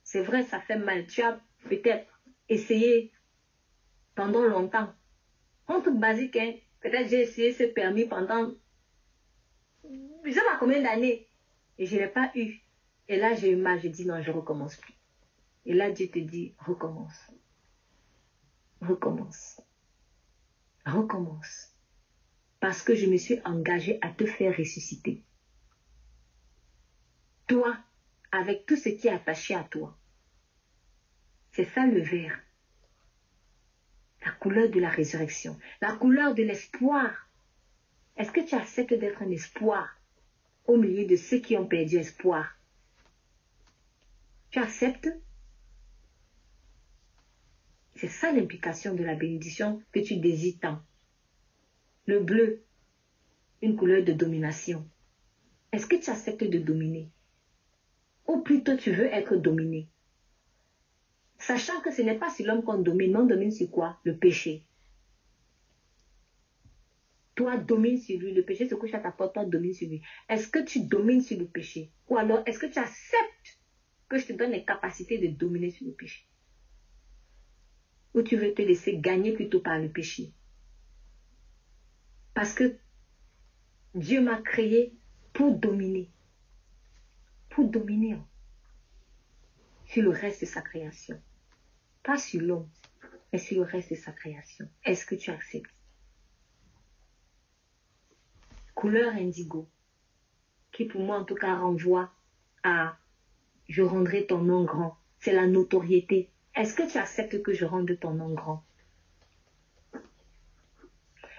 C'est vrai, ça fait mal. Tu as peut-être essayé pendant longtemps. Un truc basique, hein. Peut-être j'ai essayé ce permis pendant, je ne sais pas combien d'années. Et je ne l'ai pas eu. Et là, j'ai eu mal. J'ai dit non, je ne recommence plus. Et là, Dieu te dit, recommence. Recommence. Recommence. Parce que je me suis engagée à te faire ressusciter. Toi, avec tout ce qui est attaché à toi. C'est ça le vert. La couleur de la résurrection. La couleur de l'espoir. Est-ce que tu acceptes d'être un espoir au milieu de ceux qui ont perdu espoir? Tu acceptes? C'est ça l'implication de la bénédiction que tu désires tant. Le bleu, une couleur de domination. Est-ce que tu acceptes de dominer? Ou plutôt tu veux être dominé? Sachant que ce n'est pas sur l'homme qu'on domine, mais on domine sur quoi? Le péché. Toi, domine sur lui. Le péché se couche à ta porte, toi, domine sur lui. Est-ce que tu domines sur le péché? Ou alors, est-ce que tu acceptes que je te donne les capacités de dominer sur le péché? Ou tu veux te laisser gagner plutôt par le péché? Parce que Dieu m'a créé pour dominer. Pour dominer sur le reste de sa création. Pas sur l'homme. mais sur le reste de sa création. Est-ce que tu acceptes? Couleur indigo, qui pour moi en tout cas renvoie à « je rendrai ton nom grand ». C'est la notoriété. Est-ce que tu acceptes que je rende ton nom grand?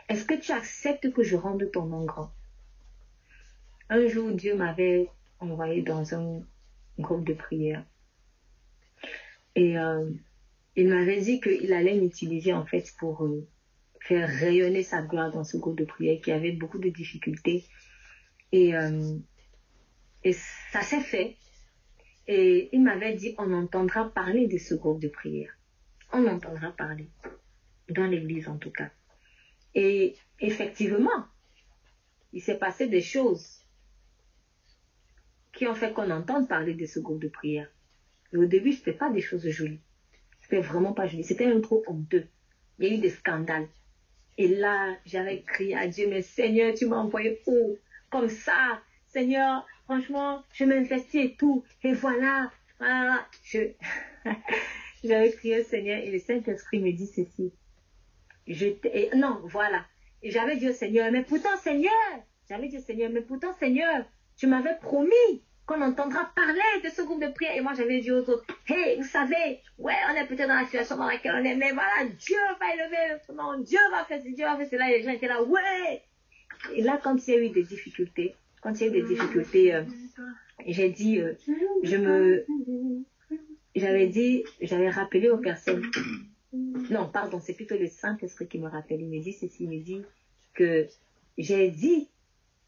Est-ce que tu acceptes que je rende ton nom grand? Un jour, Dieu m'avait envoyé dans un groupe de prière. Et il m'avait dit qu'il allait m'utiliser en fait pour faire rayonner sa gloire dans ce groupe de prière qui avait beaucoup de difficultés. Et ça s'est fait. Et il m'avait dit, on entendra parler de ce groupe de prière. On entendra parler. Dans l'église en tout cas. Et effectivement, il s'est passé des choses qui ont fait qu'on entende parler de ce groupe de prière. Et au début, ce n'était pas des choses jolies. C'était vraiment pas joli. C'était un trop honteux. Il y a eu des scandales. Et là, j'avais crié à Dieu, mais Seigneur, tu m'as envoyé où? Comme ça, Seigneur, franchement, je m'investis et tout. Et voilà. J'avais crié au Seigneur et le Saint-Esprit me dit ceci. Non, voilà. Et j'avais dit au Seigneur, mais pourtant, Seigneur, tu m'avais promis qu'on entendra parler de ce groupe de prière. Et moi, j'avais dit aux autres, hey, vous savez, ouais, on est peut-être dans la situation dans laquelle on est, mais voilà, Dieu va élever son nom, Dieu va faire cela, et les gens étaient là, ouais. Et là, quand il y a eu des difficultés, j'ai dit, j'avais rappelé aux personnes, non, pardon, c'est plutôt le Saint-Esprit qui me rappelle, il me dit ceci, il me dit que j'ai dit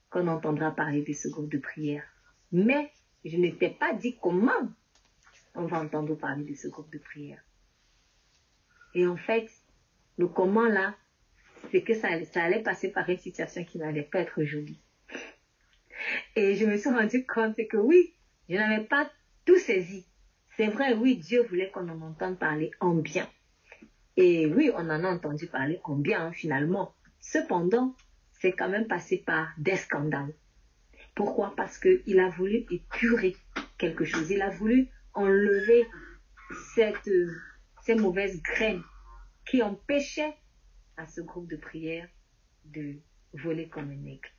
qu'on entendra parler de ce groupe de prière. Mais je ne t'ai pas dit comment on va entendre parler de ce groupe de prière. Et en fait, le comment là, c'est que ça allait passer par une situation qui n'allait pas être jolie. Et je me suis rendu compte que oui, je n'avais pas tout saisi. C'est vrai, oui, Dieu voulait qu'on en entende parler en bien. Et oui, on en a entendu parler en bien, finalement. Cependant, c'est quand même passé par des scandales. Pourquoi? Parce qu'il a voulu épurer quelque chose. Il a voulu enlever ces mauvaises graines qui empêchaient à ce groupe de prière de voler comme un aigle.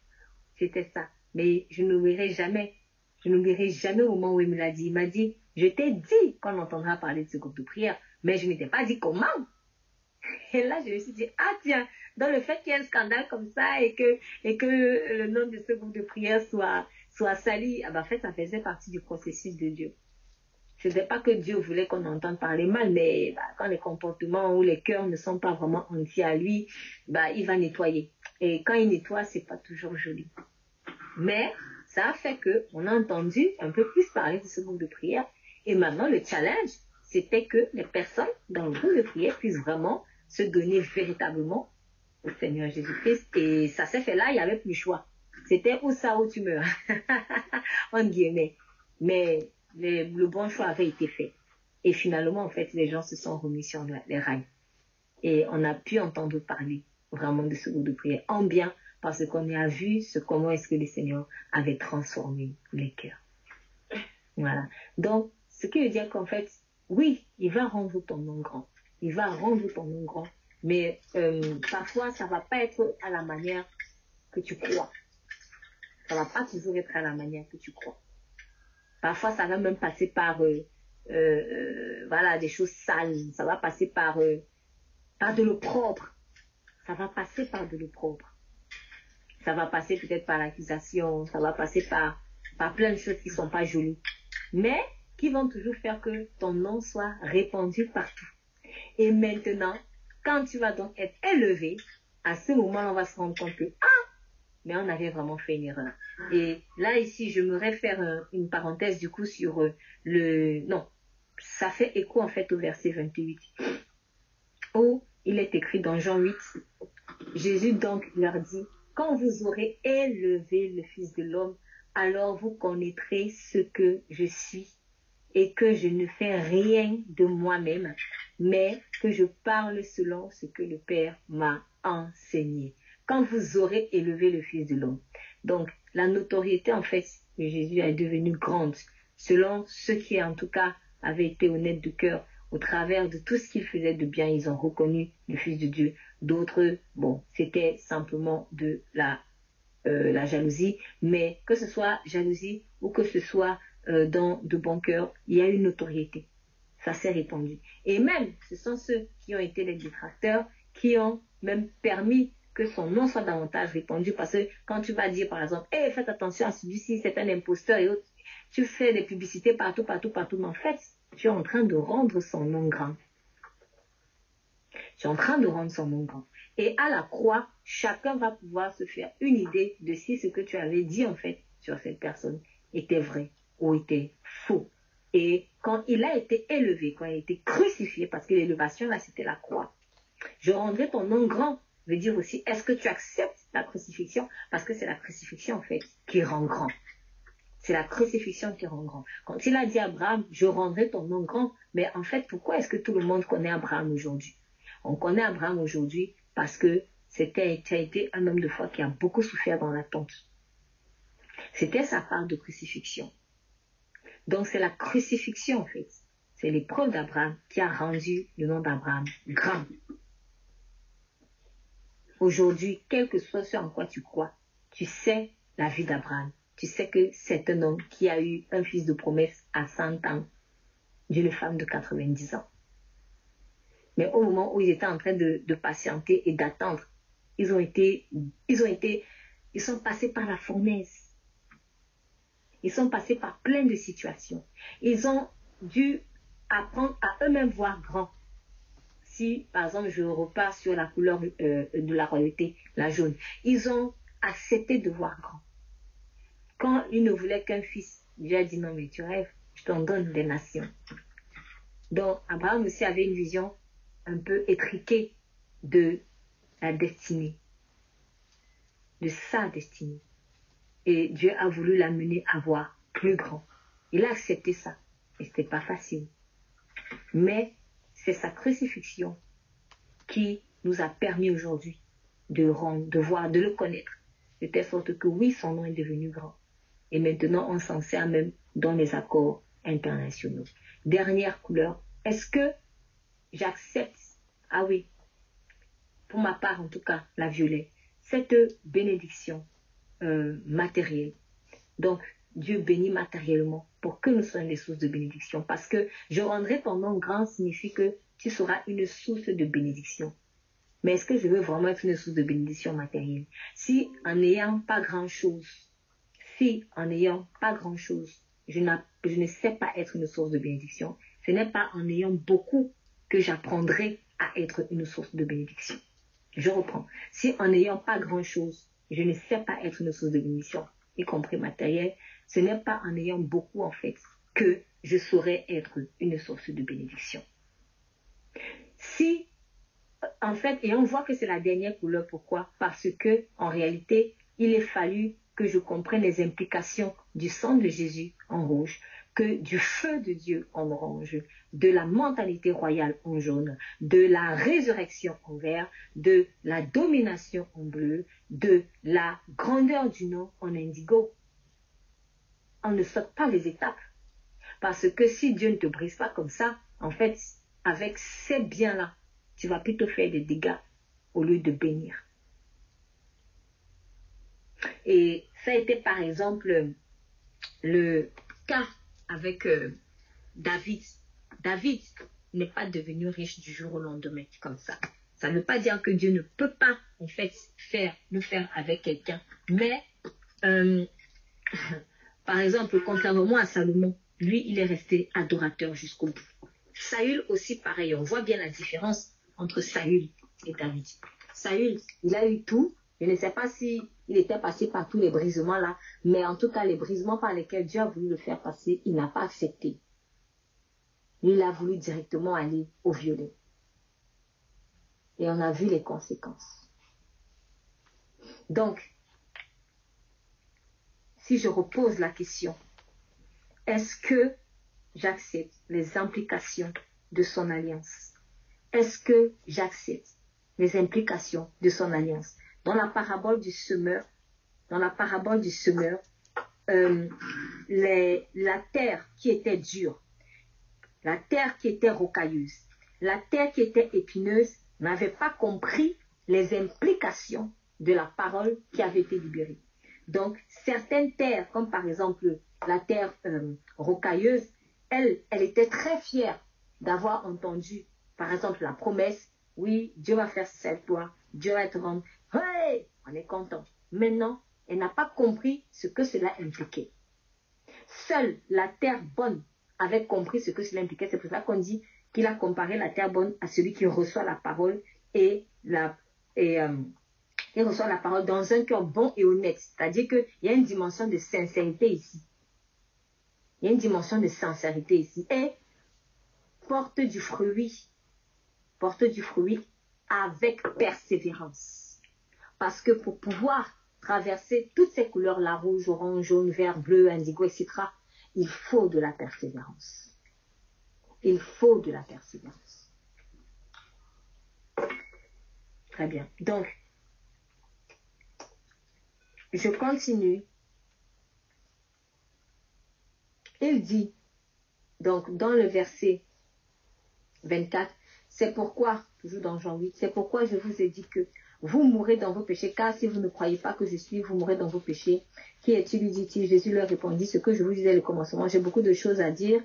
C'était ça. Mais je n'oublierai jamais au moment où il me l'a dit. Il m'a dit, je t'ai dit qu'on entendra parler de ce groupe de prière, mais je ne t'ai pas dit comment. Et là, je me suis dit, ah tiens, dans le fait qu'il y ait un scandale comme ça et que le nom de ce groupe de prière soit sali, en fait, ça faisait partie du processus de Dieu. Ce n'était pas que Dieu voulait qu'on entende parler mal, mais quand les comportements ou les cœurs ne sont pas vraiment entiers à lui, il va nettoyer. Et quand il nettoie, c'est pas toujours joli. Mais ça a fait qu'on a entendu un peu plus parler de ce groupe de prière. Et maintenant, le challenge, c'était que les personnes dans le groupe de prière puissent vraiment se donner véritablement au Seigneur Jésus-Christ. Et ça s'est fait là, il n'y avait plus le choix. C'était ou ça ou tu meurs, entre guillemets. Mais le bon choix avait été fait. Et finalement, en fait, les gens se sont remis sur les rails. Et on a pu entendre parler vraiment de ce groupe de prière en bien, parce qu'on a vu comment est-ce que le Seigneur avait transformé les cœurs. Voilà. Donc, ce qui veut dire qu'en fait, oui, il va rendre ton nom grand. Il va rendre ton nom grand. Mais parfois, ça ne va pas être à la manière que tu crois. Ça ne va pas toujours être à la manière que tu crois. Parfois, ça va même passer par des choses sales. Ça va passer par de l'opprobre. Ça va passer par de l'opprobre. Ça va passer peut-être par l'accusation. Ça va passer par plein de choses qui ne sont pas jolies. Mais qui vont toujours faire que ton nom soit répandu partout. Et maintenant, quand tu vas donc être élevé, à ce moment, on va se rendre compte que, mais on avait vraiment fait une erreur. Et là, ici, je me réfère une parenthèse du coup sur non, ça fait écho en fait au verset 28, où il est écrit dans Jean 8, Jésus donc leur dit, quand vous aurez élevé le Fils de l'homme, alors vous connaîtrez ce que je suis et que je ne fais rien de moi-même, mais que je parle selon ce que le Père m'a enseigné. Quand vous aurez élevé le Fils de l'homme. Donc, la notoriété, en fait, de Jésus est devenue grande, selon ceux qui, en tout cas, avaient été honnêtes de cœur, au travers de tout ce qu'ils faisaient de bien, ils ont reconnu le Fils de Dieu. D'autres, bon, c'était simplement de la jalousie, mais que ce soit jalousie ou que ce soit dans de bon cœur, il y a une notoriété. Ça s'est répandu. Et même, ce sont ceux qui ont été les détracteurs qui ont même permis que son nom soit davantage répandu, parce que quand tu vas dire, par exemple, hey, faites attention à celui-ci, c'est un imposteur et autres, tu fais des publicités partout, mais en fait, tu es en train de rendre son nom grand. Tu es en train de rendre son nom grand. Et à la croix, chacun va pouvoir se faire une idée de si ce que tu avais dit, en fait, sur cette personne était vrai ou était faux. Et quand il a été élevé, quand il a été crucifié, parce que l'élévation, là, c'était la croix, je rendrai ton nom grand, veut dire aussi, est-ce que tu acceptes la crucifixion? Parce que c'est la crucifixion, en fait, qui rend grand. C'est la crucifixion qui rend grand. Quand il a dit à Abraham, je rendrai ton nom grand, mais en fait, pourquoi est-ce que tout le monde connaît Abraham aujourd'hui? On connaît Abraham aujourd'hui parce que tu as été un homme de foi qui a beaucoup souffert dans l'attente. C'était sa part de crucifixion. Donc c'est la crucifixion, en fait. C'est l'épreuve d'Abraham qui a rendu le nom d'Abraham grand. Aujourd'hui, quel que soit ce en quoi tu crois, tu sais la vie d'Abraham. Tu sais que c'est un homme qui a eu un fils de promesse à 100 ans d'une femme de 90 ans. Mais au moment où ils étaient en train de patienter et d'attendre, ils sont passés par la fournaise. Ils sont passés par plein de situations. Ils ont dû apprendre à eux-mêmes voir grand. Si, par exemple, je repars sur la couleur de la royauté, la jaune, ils ont accepté de voir grand. Quand ils ne voulaient qu'un fils, Dieu a dit non, mais tu rêves, je t'en donne des nations. Donc, Abraham aussi avait une vision un peu étriquée de la destinée, de sa destinée. Et Dieu a voulu l'amener à voir plus grand. Il a accepté ça. Et ce n'était pas facile. Mais c'est sa crucifixion qui nous a permis aujourd'hui de voir, de le connaître. De telle sorte que oui, son nom est devenu grand. Et maintenant, on s'en sert même dans les accords internationaux. Dernière couleur, est-ce que j'accepte, ah oui, pour ma part en tout cas, la violet, cette bénédiction matérielle. Donc, Dieu bénit matériellement pour que nous soyons des sources de bénédiction. Parce que je rendrai ton nom grand signifie que tu seras une source de bénédiction. Mais est-ce que je veux vraiment être une source de bénédiction matérielle? Si en n'ayant pas grand-chose, je ne sais pas être une source de bénédiction, ce n'est pas en ayant beaucoup que j'apprendrai à être une source de bénédiction. Je reprends. Si en n'ayant pas grand-chose, je ne sais pas être une source de bénédiction, y compris matérielle, ce n'est pas en ayant beaucoup, en fait, que je saurais être une source de bénédiction. Si, en fait, et on voit que c'est la dernière couleur, pourquoi? Parce que, en réalité, il est fallu que je comprenne les implications du sang de Jésus en rouge, que du feu de Dieu en orange, de la mentalité royale en jaune, de la résurrection en vert, de la domination en bleu, de la grandeur du nom en indigo. On ne saute pas les étapes. Parce que si Dieu ne te brise pas comme ça, en fait, avec ces biens-là, tu vas plutôt faire des dégâts au lieu de bénir. Et ça a été par exemple le cas avec David. David n'est pas devenu riche du jour au lendemain comme ça. Ça ne veut pas dire que Dieu ne peut pas en fait le faire avec quelqu'un. Mais par exemple, contrairement à Salomon, lui il est resté adorateur jusqu'au bout. Saül aussi pareil, on voit bien la différence entre Saül et David. Saül, il a eu tout. Je ne sais pas si il était passé par tous les brisements là, mais en tout cas, les brisements par lesquels Dieu a voulu le faire passer, il n'a pas accepté. Il a voulu directement aller au violet. Et on a vu les conséquences. Donc, si je repose la question, est-ce que j'accepte les implications de son alliance? Est-ce que j'accepte les implications de son alliance? Dans la parabole du semeur, la terre qui était dure, la terre qui était rocailleuse, la terre qui était épineuse n'avait pas compris les implications de la parole qui avait été libérée. Donc, certaines terres, comme par exemple la terre rocailleuse, elle était très fière d'avoir entendu, par exemple, la promesse, oui, Dieu va faire ça avec toi, Dieu va te rendre, hey, on est content. Maintenant, elle n'a pas compris ce que cela impliquait. Seule la terre bonne avait compris ce que cela impliquait. C'est pour ça qu'on dit qu'il a comparé la terre bonne à celui qui reçoit la parole et il reçoit la parole dans un cœur bon et honnête. C'est-à-dire qu'il y a une dimension de sincérité ici. Il y a une dimension de sincérité ici. Et porte du fruit avec persévérance. Parce que pour pouvoir traverser toutes ces couleurs-là, rouge, orange, jaune, vert, bleu, indigo, etc., il faut de la persévérance. Il faut de la persévérance. Très bien. Donc, je continue. Il dit, donc dans le verset 24, c'est pourquoi, toujours dans Jean 8, c'est pourquoi je vous ai dit que vous mourrez dans vos péchés, car si vous ne croyez pas que je suis, vous mourrez dans vos péchés. Qui es-tu, lui dit-il? Jésus leur répondit, ce que je vous disais au commencement, j'ai beaucoup de choses à dire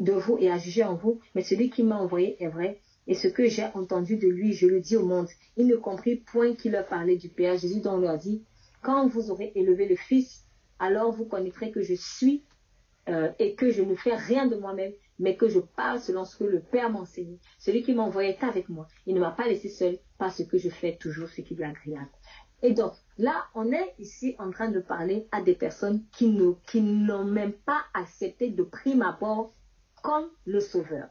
de vous et à juger en vous, mais celui qui m'a envoyé est vrai, et ce que j'ai entendu de lui, je le dis au monde. Il ne comprit point qu'il leur parlait du Père. Jésus donc leur dit, quand vous aurez élevé le Fils, alors vous connaîtrez que je suis et que je ne fais rien de moi-même, mais que je parle selon ce que le Père m'a enseigné. Celui qui m'a envoyé est avec moi. Il ne m'a pas laissé seul parce que je fais toujours ce qui lui est agréable. Et donc, là, on est ici en train de parler à des personnes qui n'ont même pas accepté de prime abord comme le Sauveur.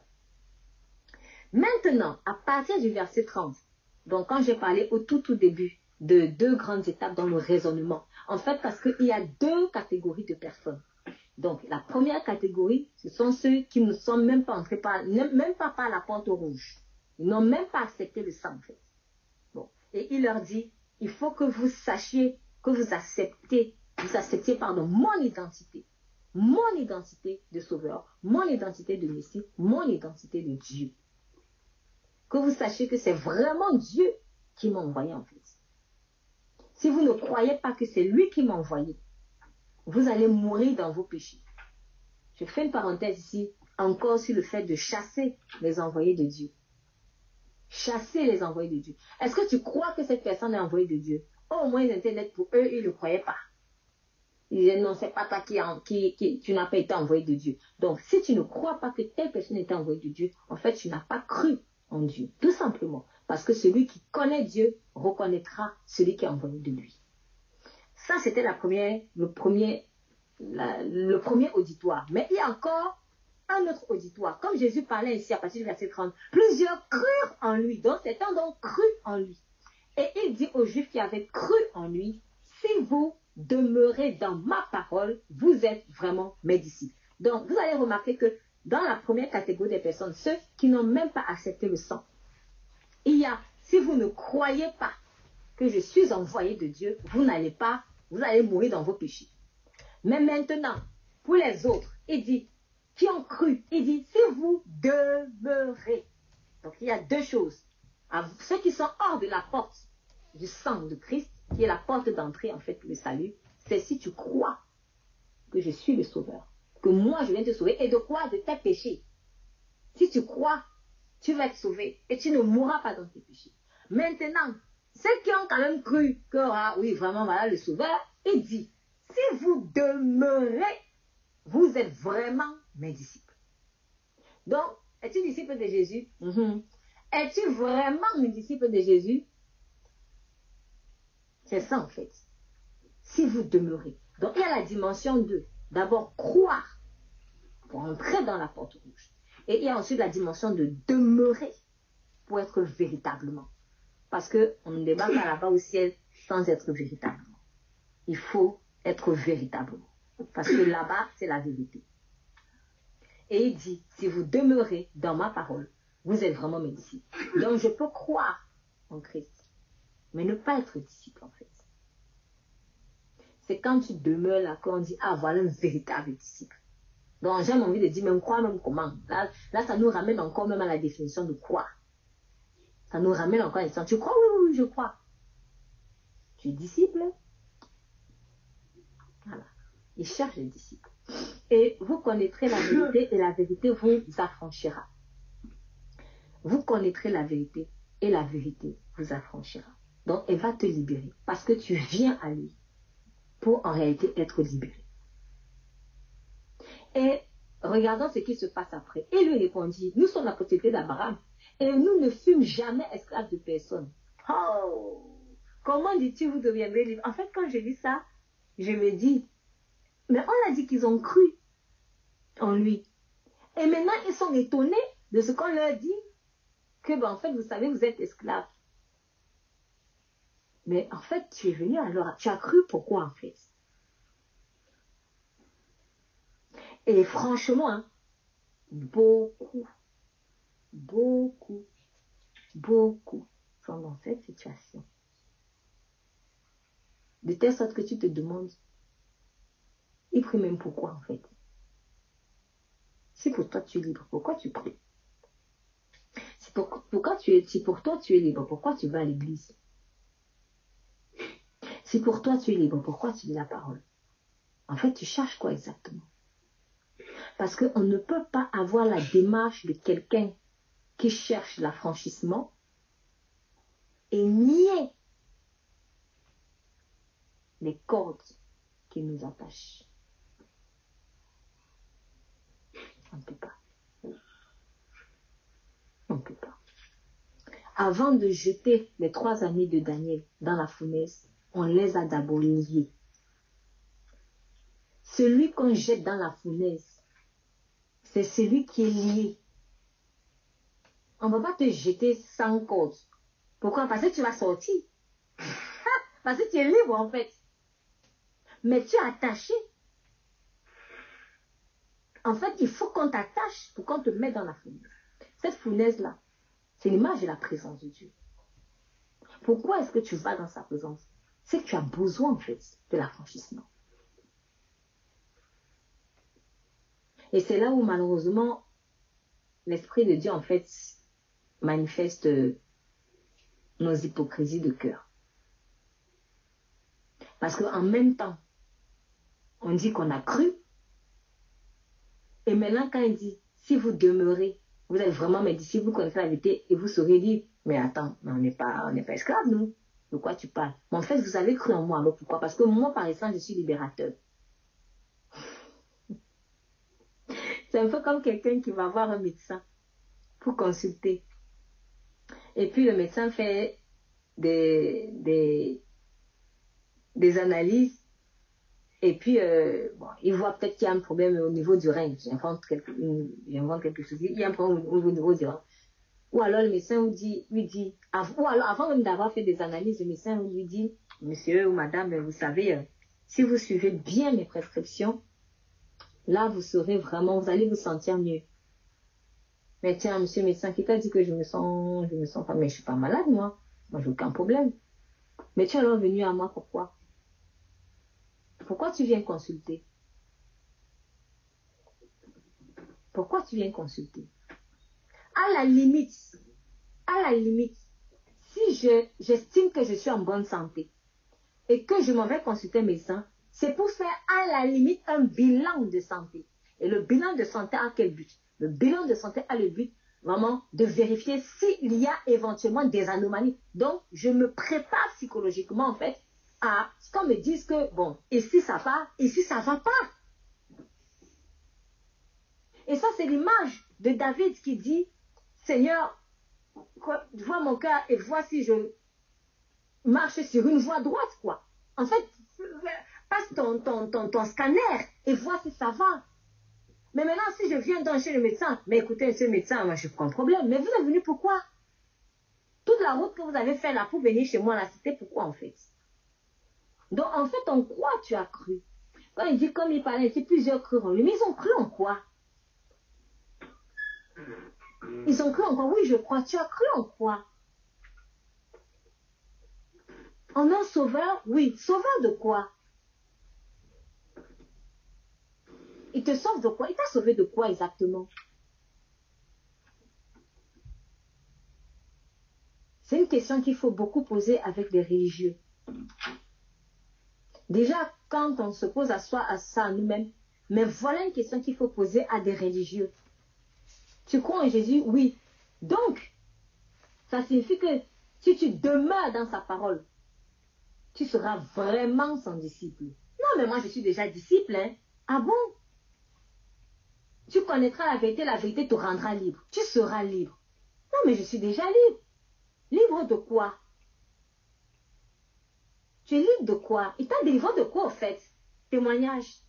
Maintenant, à partir du verset 30, donc quand j'ai parlé au tout début de deux grandes étapes dans le raisonnement, en fait, parce qu'il y a deux catégories de personnes. Donc, la première catégorie, ce sont ceux qui ne sont même pas entrés même pas par la porte rouge. Ils n'ont même pas accepté le sang, en fait. Bon. Et il leur dit, il faut que vous sachiez, que vous acceptiez, mon identité de sauveur, mon identité de Messie, mon identité de Dieu. Que vous sachiez que c'est vraiment Dieu qui m'a envoyé, en fait. Si vous ne croyez pas que c'est lui qui m'a envoyé, vous allez mourir dans vos péchés. Je fais une parenthèse ici, encore sur le fait de chasser les envoyés de Dieu. Chasser les envoyés de Dieu. Est-ce que tu crois que cette personne est envoyée de Dieu? Au moins, Internet, pour eux, ils ne croyaient pas. Ils disaient, non, c'est pas toi tu n'as pas été envoyé de Dieu. Donc, si tu ne crois pas que telle personne était envoyée de Dieu, en fait, tu n'as pas cru en Dieu. Tout simplement. Parce que celui qui connaît Dieu reconnaîtra celui qui est envoyé de lui. Ça, c'était le premier auditoire. Mais il y a encore un autre auditoire. Comme Jésus parlait ici à partir du verset 30, plusieurs crurent en lui. Donc, certains donc cru en lui. Et il dit aux Juifs qui avaient cru en lui, si vous demeurez dans ma parole, vous êtes vraiment mes disciples. Donc, vous allez remarquer que dans la première catégorie des personnes, ceux qui n'ont même pas accepté le sang, il y a, si vous ne croyez pas que je suis envoyé de Dieu, vous allez mourir dans vos péchés. Mais maintenant, pour les autres, il dit, qui ont cru, il dit, si vous demeurez. Donc, il y a deux choses. Ceux qui sont hors de la porte du sang de Christ, qui est la porte d'entrée, en fait, pour le salut, c'est si tu crois que je suis le sauveur, que moi, je viens te sauver, et de quoi? De tes péchés. Si tu crois, tu vas être sauvé, et tu ne mourras pas dans tes péchés. Maintenant, ceux qui ont quand même cru que, oui, vraiment, voilà le sauveur, il dit, si vous demeurez, vous êtes vraiment mes disciples. Donc, es-tu disciple de Jésus? Es-tu vraiment mes disciples de Jésus? C'est ça, en fait. Si vous demeurez. Donc, il y a la dimension 2. D'abord, croire pour entrer dans la porte rouge. Et il y a ensuite la dimension de demeurer pour être véritablement. Parce qu'on ne débat pas là-bas au ciel sans être véritablement. Il faut être véritablement. Parce que là-bas, c'est la vérité. Et il dit, si vous demeurez dans ma parole, vous êtes vraiment mes disciples. Donc, je peux croire en Christ, mais ne pas être disciple, en fait. C'est quand tu demeures là qu'on dit, ah, voilà un véritable disciple. Donc, j'ai envie de dire, même quoi, même comment. Là, ça nous ramène encore même à la définition de quoi. Ça nous ramène encore à la définition. Tu crois? Oui, je crois. Tu es disciple? Voilà. Il cherche les disciples. Et vous connaîtrez la vérité et la vérité vous affranchira. Vous connaîtrez la vérité et la vérité vous affranchira. Donc, elle va te libérer parce que tu viens à lui pour en réalité être libéré. Et regardons ce qui se passe après. Et lui répondit, nous sommes la propriété d'Abraham et nous ne fûmes jamais esclaves de personne. Oh! Comment dis-tu vous deviendrez libre? En fait, quand je lis ça, je me dis, mais on a dit qu'ils ont cru en lui. Et maintenant, ils sont étonnés de ce qu'on leur dit que, ben, en fait, vous savez, vous êtes esclaves. Mais en fait, tu es venu alors, tu as cru pourquoi en fait? Et franchement, hein, beaucoup sont dans cette situation. De telle sorte que tu te demandes, il prie même pourquoi en fait? Si pour toi tu es libre, pourquoi tu pries? Si pour toi tu es libre, pourquoi tu vas à l'église? Si pour toi tu es libre, pourquoi tu lis la parole? En fait, tu cherches quoi exactement? Parce qu'on ne peut pas avoir la démarche de quelqu'un qui cherche l'affranchissement et nier les cordes qui nous attachent. On ne peut pas. On ne peut pas. Avant de jeter les 3 amis de Daniel dans la fournaise, on les a d'abord liés. Celui qu'on jette dans la fournaise, c'est celui qui est lié. On ne va pas te jeter sans corde. Pourquoi? Parce que tu vas sortir. Parce que tu es libre en fait. Mais tu es attaché. En fait, il faut qu'on t'attache pour qu'on te mette dans la fournaise. Cette fournaise-là, c'est l'image de la présence de Dieu. Pourquoi est-ce que tu vas dans sa présence? C'est que tu as besoin en fait de l'affranchissement. Et c'est là où malheureusement, l'Esprit de Dieu en fait manifeste nos hypocrisies de cœur. Parce qu'en même temps, on dit qu'on a cru. Et maintenant, quand il dit, si vous demeurez, vous êtes vraiment mes disciples, vous connaissez la vérité, et vous serez dit, mais attends, on n'est pas esclaves, nous. De quoi tu parles? Mais en fait, vous avez cru en moi. Alors pourquoi? Parce que moi, par exemple, je suis libérateur. C'est un peu comme quelqu'un qui va voir un médecin pour consulter. Et puis, le médecin fait des analyses. Et puis, bon, il voit peut-être qu'il y a un problème au niveau du rein. J'invente quelque chose. Il y a un problème au niveau du rein. Ou alors le médecin lui dit, ou alors avant même d'avoir fait des analyses, le médecin lui dit, monsieur ou madame, vous savez, si vous suivez bien mes prescriptions, là vous allez vous sentir mieux. Mais tiens, monsieur le médecin, qui t'a dit que je me sens pas, mais je suis pas malade moi j'ai aucun problème. Mais tu es alors venu à moi pourquoi? Pourquoi tu viens consulter? Pourquoi tu viens consulter? À la limite, si j'estime que je suis en bonne santé et que je m'en vais consulter un médecin, c'est pour faire à la limite un bilan de santé. Et le bilan de santé a quel but? Le bilan de santé a le but vraiment de vérifier s'il y a éventuellement des anomalies. Donc, je me prépare psychologiquement en fait à ce qu'on me dise que bon, ici ça va, ici ça va pas. Et ça, c'est l'image de David qui dit, Seigneur, vois mon cœur et vois si je marche sur une voie droite, quoi. En fait, passe ton scanner et vois si ça va. Mais maintenant, si je viens chez le médecin, mais écoutez, ce médecin, moi, je prends un problème. Mais vous êtes venu pourquoi? Toute la route que vous avez fait là pour venir chez moi, là, c'était pourquoi, en fait? Donc, en fait, en quoi tu as cru? Quand il dit, comme il parlait, il dit plusieurs crurent en lui. Mais ils ont cru en quoi? Ils ont cru en quoi? Oui, je crois. Tu as cru en quoi? En un sauveur? Oui. Sauveur de quoi? Il te sauve de quoi? Il t'a sauvé de quoi exactement? C'est une question qu'il faut beaucoup poser avec les religieux. Déjà, quand on se pose à ça à nous-mêmes, mais voilà une question qu'il faut poser à des religieux. Tu crois en Jésus? Oui. Donc, ça signifie que si tu demeures dans sa parole, tu seras vraiment son disciple. Non, mais moi je suis déjà disciple, hein. Ah bon? Tu connaîtras la vérité te rendra libre. Tu seras libre. Non, mais je suis déjà libre. Libre de quoi? Tu es libre de quoi? Il t'a délivré de quoi, au fait? Témoignage.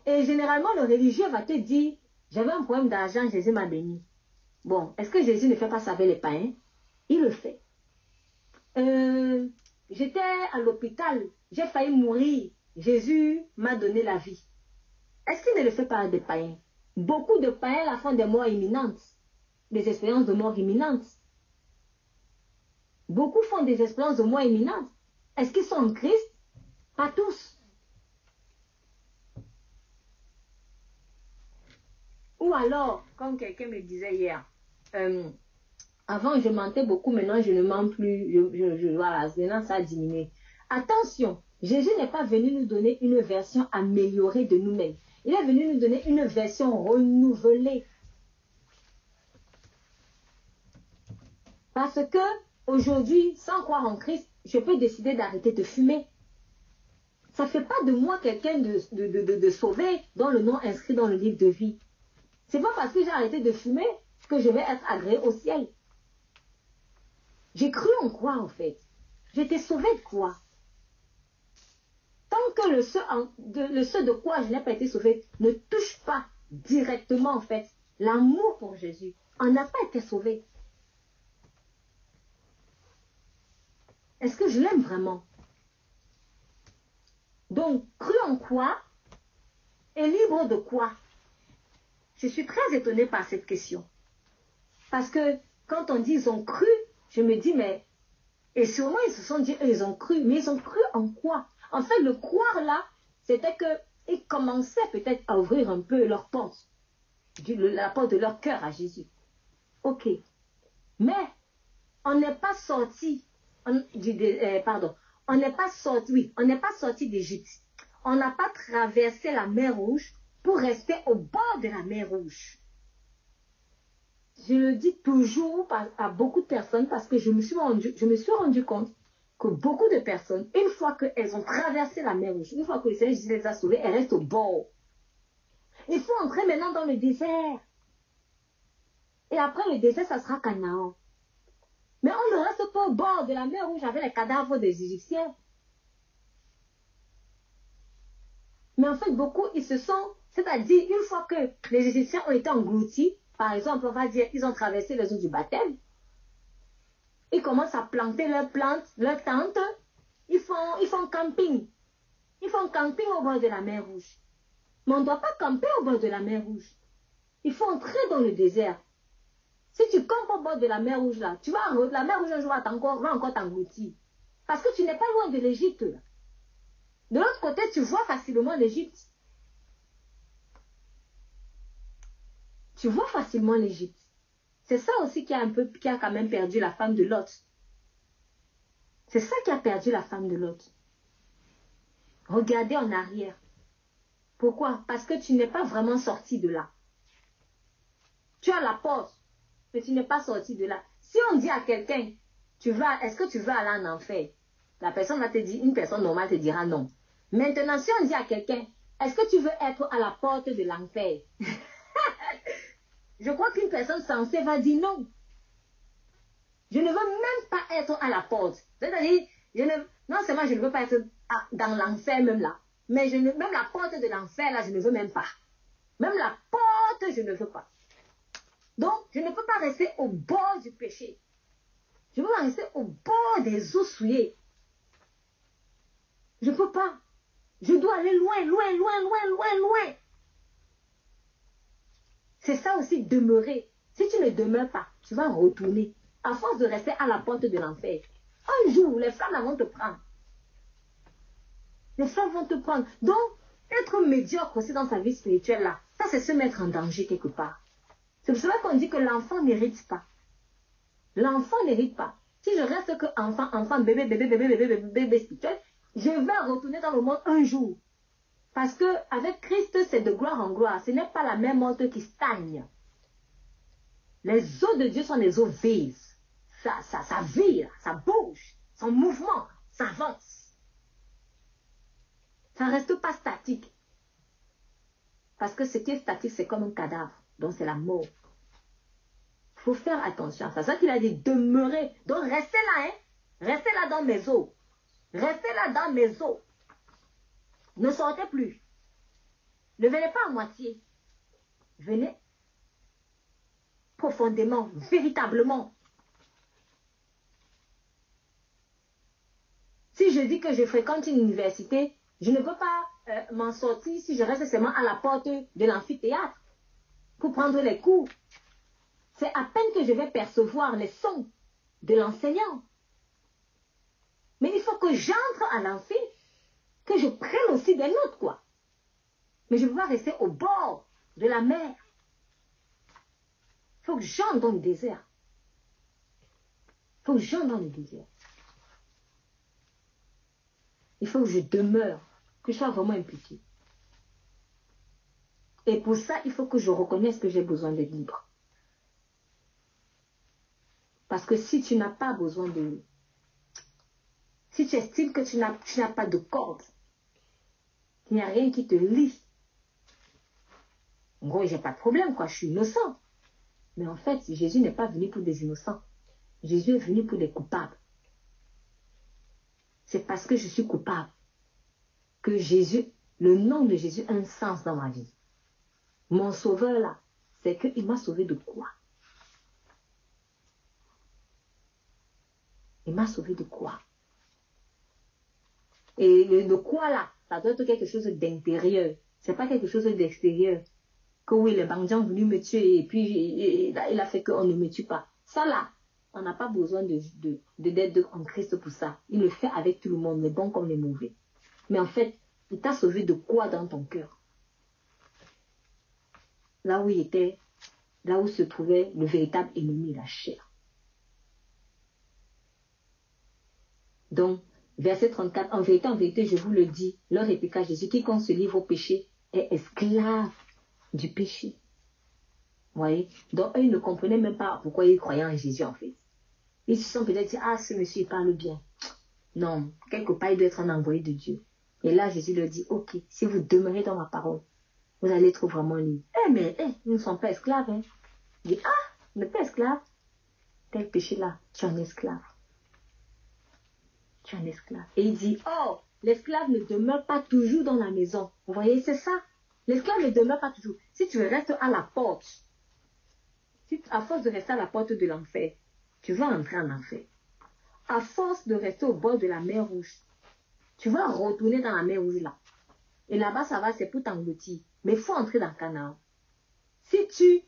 Et généralement, le religieux va te dire, j'avais un problème d'argent, Jésus m'a béni. Bon, est-ce que Jésus ne fait pas ça avec les païens? Il le fait. J'étais à l'hôpital, j'ai failli mourir. Jésus m'a donné la vie. Est-ce qu'il ne le fait pas avec des païens? Beaucoup de païens la font des morts imminentes, des expériences de mort imminente. Beaucoup font des expériences de mort imminente. Est-ce qu'ils sont en Christ? Pas tous. Ou alors, comme quelqu'un me disait hier, avant je mentais beaucoup, maintenant je ne mens plus, voilà, maintenant ça a diminué. Attention, Jésus n'est pas venu nous donner une version améliorée de nous-mêmes. Il est venu nous donner une version renouvelée. Parce que aujourd'hui, sans croire en Christ, je peux décider d'arrêter de fumer. Ça ne fait pas de moi quelqu'un de sauvé dont le nom inscrit dans le livre de vie. C'est pas parce que j'ai arrêté de fumer que je vais être agréé au ciel. J'ai cru en quoi en fait? J'étais sauvé de quoi? Tant que le ce de quoi je n'ai pas été sauvé ne touche pas directement en fait l'amour pour Jésus, on n'a pas été sauvé. Est-ce que je l'aime vraiment? Donc, cru en quoi et libre de quoi? Je suis très étonnée par cette question. Parce que quand on dit ils ont cru, je me dis mais... Et sûrement ils se sont dit ils ont cru. Mais ils ont cru en quoi? En fait, le croire là, c'était qu'ils commençaient peut-être à ouvrir un peu leur porte. La porte de leur cœur à Jésus. Ok. Mais on n'est pas sorti... on n'est pas sorti, oui, on n'est pas sorti d'Égypte. On n'a pas traversé la mer Rouge pour rester au bord de la mer Rouge. Je le dis toujours à beaucoup de personnes parce que je me suis rendu compte que beaucoup de personnes, une fois qu'elles ont traversé la mer Rouge, une fois que le Seigneur Jésus les a sauvées, elles restent au bord. Il faut entrer maintenant dans le désert. Et après le désert, ça sera Canaan. Mais on ne reste pas au bord de la mer Rouge avec les cadavres des Égyptiens. Mais en fait, beaucoup, ils se sont... C'est-à-dire, une fois que les Égyptiens ont été engloutis, par exemple, on va dire qu'ils ont traversé les eaux du baptême, ils commencent à planter leurs plantes, leurs tentes, ils font camping. Ils font camping au bord de la mer Rouge. Mais on ne doit pas camper au bord de la mer Rouge. Il faut entrer dans le désert. Si tu campes au bord de la mer Rouge, là, la mer Rouge un jour va encore t'engloutir. Parce que tu n'es pas loin de l'Égypte, là. De l'autre côté, tu vois facilement l'Égypte. Tu vois facilement l'Égypte. C'est ça aussi qui a quand même perdu la femme de Lot. C'est ça qui a perdu la femme de Lot. Regardez en arrière. Pourquoi? Parce que tu n'es pas vraiment sorti de là. Tu as la porte, mais tu n'es pas sorti de là. Si on dit à quelqu'un, est-ce que tu veux aller en enfer? La personne va te dire, une personne normale te dira non. Maintenant, si on dit à quelqu'un, est-ce que tu veux être à la porte de l'enfer? Je crois qu'une personne sensée va dire non. Je ne veux même pas être à la porte. C'est-à-dire, non seulement je ne veux pas être dans l'enfer même là, mais même la porte de l'enfer là, je ne veux même pas. Même la porte, je ne veux pas. Donc, je ne peux pas rester au bord du péché. Je veux rester au bord des eaux souillées. Je ne peux pas. Je dois aller loin, loin, loin, loin, loin, loin. C'est ça aussi, demeurer. Si tu ne demeures pas, tu vas retourner. À force de rester à la porte de l'enfer. Un jour, les flammes vont te prendre. Les flammes vont te prendre. Donc, Être médiocre aussi dans sa vie spirituelle, là, ça c'est se mettre en danger quelque part. C'est pour cela qu'on dit que l'enfant n'hérite pas. L'enfant n'hérite pas. Si je reste que enfant, bébé spirituel, je vais retourner dans le monde un jour. Parce que avec Christ, c'est de gloire en gloire. Ce n'est pas la même eau qui stagne. Les eaux de Dieu sont des eaux vives. Ça vire, ça bouge, son mouvement, ça avance. Ça ne reste pas statique. Parce que ce qui est statique, c'est comme un cadavre. Donc c'est la mort. Il faut faire attention à ça. C'est ça qu'il a dit, demeurer. Donc restez là, hein. Restez là dans mes eaux. Restez là dans mes eaux. Ne sortez plus. Ne venez pas à moitié. Venez profondément, véritablement. Si je dis que je fréquente une université, je ne peux pas m'en sortir si je reste seulement à la porte de l'amphithéâtre pour prendre les cours. C'est à peine que je vais percevoir les sons de l'enseignant. Mais il faut que j'entre à l'amphi, que je prenne aussi des notes, quoi. Mais je ne peux pas rester au bord de la mer. Il faut que j'entre dans le désert. Il faut que j'entre dans le désert. Il faut que je demeure, que je sois vraiment impliquée. Et pour ça, il faut que je reconnaisse que j'ai besoin d'être libre. Parce que si tu n'as pas besoin de... Si tu estimes que tu n'as pas de corde, qu'il n'y a rien qui te lie, en gros, j'ai pas de problème, quoi, je suis innocent. Mais en fait, Jésus n'est pas venu pour des innocents. Jésus est venu pour des coupables. C'est parce que je suis coupable que Jésus, le nom de Jésus a un sens dans ma vie. Mon sauveur là, c'est qu'il m'a sauvé de quoi? Il m'a sauvé de quoi? Et le quoi là, ça doit être quelque chose d'intérieur. C'est pas quelque chose d'extérieur. Que oui, les bandits ont voulu me tuer et puis il a fait qu'on ne me tue pas. Ça là, on n'a pas besoin d'être en Christ pour ça. Il le fait avec tout le monde, les bons comme les mauvais. Mais en fait, il t'a sauvé de quoi dans ton cœur? Là où il était, là où se trouvait le véritable ennemi, la chair. Donc, verset 34, en vérité, je vous le dis, leur répliqua Jésus, quiconque se livre au péché est esclave du péché. Vous voyez? Donc, eux, ils ne comprenaient même pas pourquoi ils croyaient en Jésus, en fait. Ils se sont peut-être dit, ah, ce monsieur, il parle bien. Non, quelque part, il doit être un envoyé de Dieu. Et là, Jésus leur dit, ok, si vous demeurez dans ma parole, vous allez être vraiment libre. Mais ils ne sont pas esclaves. Hein. Il dit, ah, vous n'êtes pas esclave. Tel péché-là, tu es un esclave. Tu es un esclave. Et il dit, oh, l'esclave ne demeure pas toujours dans la maison. Vous voyez, c'est ça. L'esclave ne demeure pas toujours. Si tu restes à la porte, à force de rester à la porte de l'enfer, tu vas entrer en enfer. À force de rester au bord de la mer Rouge, tu vas retourner dans la mer Rouge là. Et là-bas, ça va, c'est pour t'engloutir. Mais il faut entrer dans Canaan. Si tu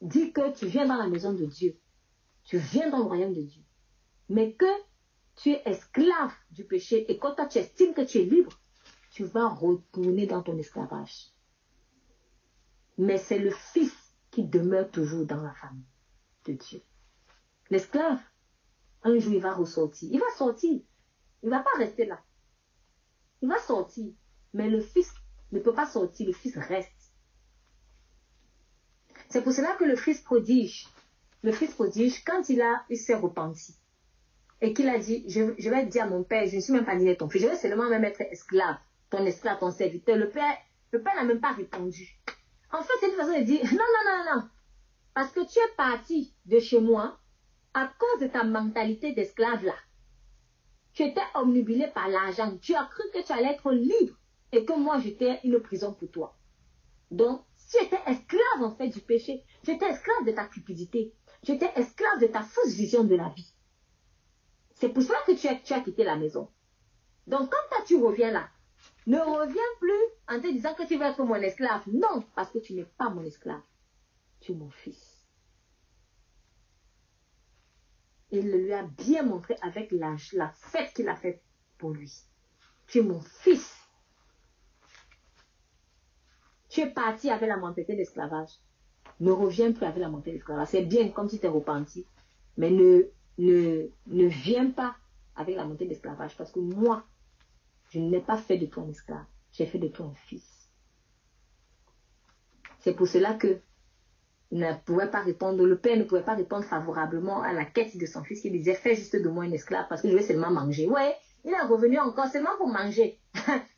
dis que tu viens dans la maison de Dieu, tu viens dans le royaume de Dieu, mais que tu es esclave du péché et quand toi tu estimes que tu es libre, tu vas retourner dans ton esclavage. Mais c'est le Fils qui demeure toujours dans la famille de Dieu. L'esclave, un jour, il va ressortir. Il va sortir. Il ne va pas rester là. Il va sortir. Mais le Fils ne peut pas sortir. Le Fils reste. C'est pour cela que le Fils prodige, quand il s'est repenti, et qu'il a dit, je vais dire à mon père, je ne suis même pas né ton fils, je vais seulement même être esclave, ton serviteur. Le père n'a même pas répondu. En fait, c'est une façon de dire, non, parce que tu es parti de chez moi, à cause de ta mentalité d'esclave là. Tu étais omnibulé par l'argent. Tu as cru que tu allais être libre et que moi j'étais une prison pour toi. Donc, tu étais esclave en fait du péché. Tu étais esclave de ta cupidité. Tu étais esclave de ta fausse vision de la vie. C'est pour cela que tu as quitté la maison. Donc, quand toi tu reviens là, ne reviens plus en te disant que tu vas être mon esclave. Non, parce que tu n'es pas mon esclave. Tu es mon fils. Il le lui a bien montré avec la fête qu'il a faite pour lui. Tu es mon fils. Tu es parti avec la mentalité d'esclavage. Ne reviens plus avec la mentalité d'esclavage. C'est bien comme si tu es repenti. Mais ne viens pas avec la mentalité d'esclavage. Parce que moi, je n'ai pas fait de toi un esclave. J'ai fait de toi un fils. C'est pour cela que ne pouvait pas répondre, le père ne pouvait pas répondre favorablement à la quête de son fils qui disait fais juste de moi un esclave parce que je vais seulement manger. Ouais, il est revenu encore seulement pour manger.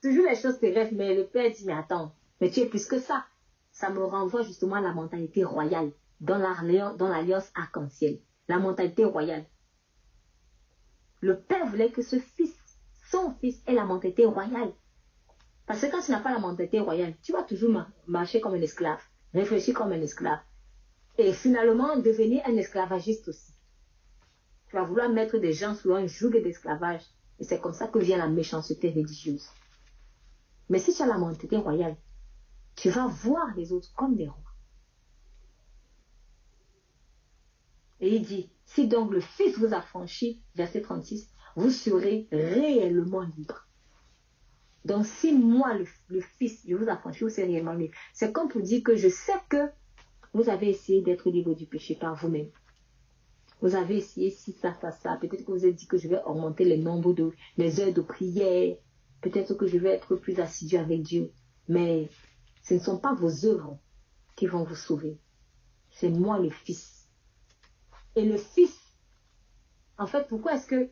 Toujours les choses terrestres, mais le père dit mais attends, mais tu es plus que ça. Ça me renvoie justement à la mentalité royale dans l'alliance arc-en-ciel. La mentalité royale. Le père voulait que ce fils, son fils, ait la mentalité royale. Parce que quand tu n'as pas la mentalité royale, tu vas toujours marcher comme un esclave, réfléchir comme un esclave. Et finalement, devenir un esclavagiste aussi. Tu vas vouloir mettre des gens sous un joug d'esclavage. Et c'est comme ça que vient la méchanceté religieuse. Mais si tu as la mentalité royale, tu vas voir les autres comme des rois. Et il dit, si donc le Fils vous a franchi, verset 36, vous serez réellement libre. Donc si moi, le Fils, je vous affranchis, vous serez réellement libre. C'est comme pour dire que je sais que vous avez essayé d'être libre du péché par vous-même. Vous avez essayé ci, ça. Peut-être que vous avez dit que je vais augmenter le nombre des heures de prière. Peut-être que je vais être plus assidu avec Dieu. Mais ce ne sont pas vos œuvres qui vont vous sauver. C'est moi le Fils. Et le Fils, en fait, pourquoi est-ce que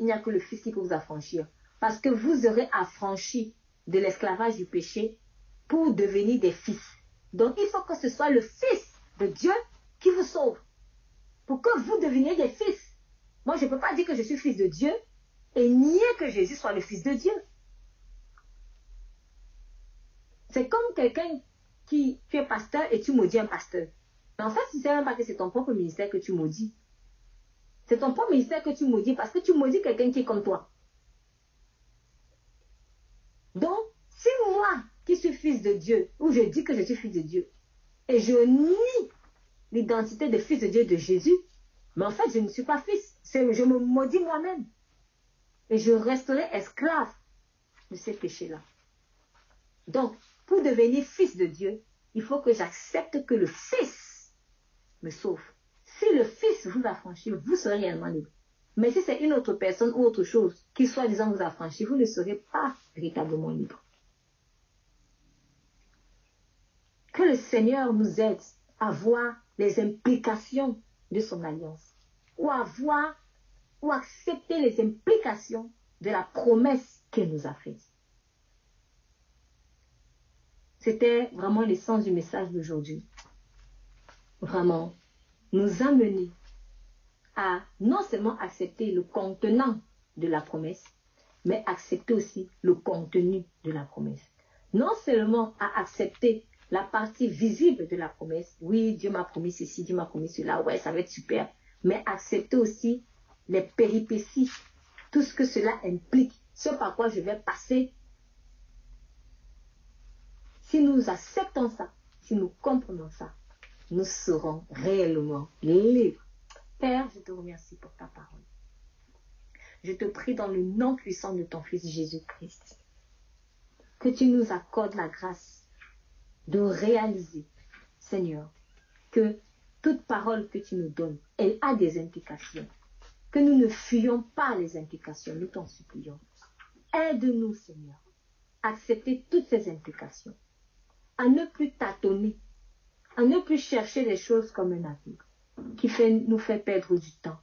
il n'y a que le Fils qui peut vous affranchir? Parce que vous aurez affranchi de l'esclavage du péché pour devenir des fils. Donc, il faut que ce soit le Fils de Dieu qui vous sauve. Pour que vous deveniez des fils. Moi, je ne peux pas dire que je suis fils de Dieu et nier que Jésus soit le Fils de Dieu. C'est comme quelqu'un tu es pasteur et tu maudis un pasteur. Mais en fait, tu ne sais même pas que c'est ton propre ministère que tu maudis. C'est ton propre ministère que tu maudis parce que tu maudis quelqu'un qui est comme toi. Donc, si moi, qui suis fils de Dieu, ou je dis que je suis fils de Dieu, et je nie l'identité de fils de Dieu de Jésus, mais en fait, je ne suis pas fils. Je me maudis moi-même. Et je resterai esclave de ces péchés-là. Donc, pour devenir fils de Dieu, il faut que j'accepte que le Fils me sauve. Si le Fils vous affranchit, vous serez réellement libre. Mais si c'est une autre personne ou autre chose qui soi-disant vous affranchit, vous ne serez pas véritablement libre. Que le Seigneur nous aide à voir les implications de son alliance, ou à voir ou accepter les implications de la promesse qu'il nous a faite. C'était vraiment l'essence du message d'aujourd'hui. Vraiment, nous amener à non seulement accepter le contenant de la promesse, mais accepter aussi le contenu de la promesse. Non seulement à accepter la partie visible de la promesse, oui, Dieu m'a promis ceci, Dieu m'a promis cela, ouais, ça va être super, mais accepter aussi les péripéties, tout ce que cela implique, ce par quoi je vais passer. Si nous acceptons ça, si nous comprenons ça, nous serons réellement libres. Père, je te remercie pour ta parole. Je te prie dans le nom puissant de ton Fils Jésus-Christ, que tu nous accordes la grâce de réaliser, Seigneur, que toute parole que tu nous donnes, elle a des implications. Que nous ne fuyons pas les implications, nous t'en supplions. Aide-nous, Seigneur, à accepter toutes ces implications, à ne plus tâtonner, à ne plus chercher les choses comme un aveugle, qui nous fait perdre du temps,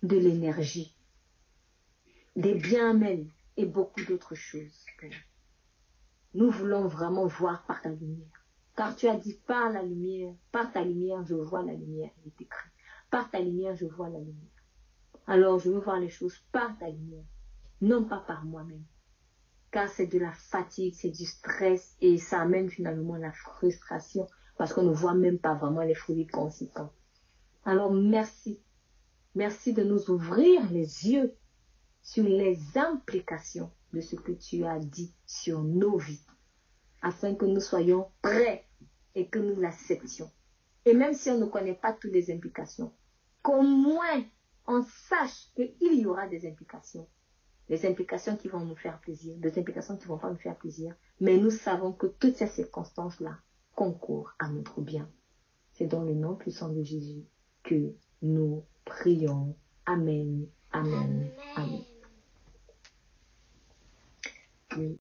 de l'énergie, des biens même et beaucoup d'autres choses. Nous voulons vraiment voir par ta lumière. Car tu as dit, par la lumière, par ta lumière, je vois la lumière. Il est écrit, par ta lumière, je vois la lumière. Alors, je veux voir les choses par ta lumière, non pas par moi-même. Car c'est de la fatigue, c'est du stress et ça amène finalement la frustration parce qu'on ne voit même pas vraiment les fruits conséquents. Alors, merci. Merci de nous ouvrir les yeux sur les implications de ce que tu as dit sur nos vies, afin que nous soyons prêts et que nous l'acceptions. Et même si on ne connaît pas toutes les implications, qu'au moins on sache qu'il y aura des implications des implications qui vont nous faire plaisir, des implications qui ne vont pas nous faire plaisir. Mais nous savons que toutes ces circonstances-là concourent à notre bien. C'est dans le nom puissant de Jésus que nous prions. Amen. Amen.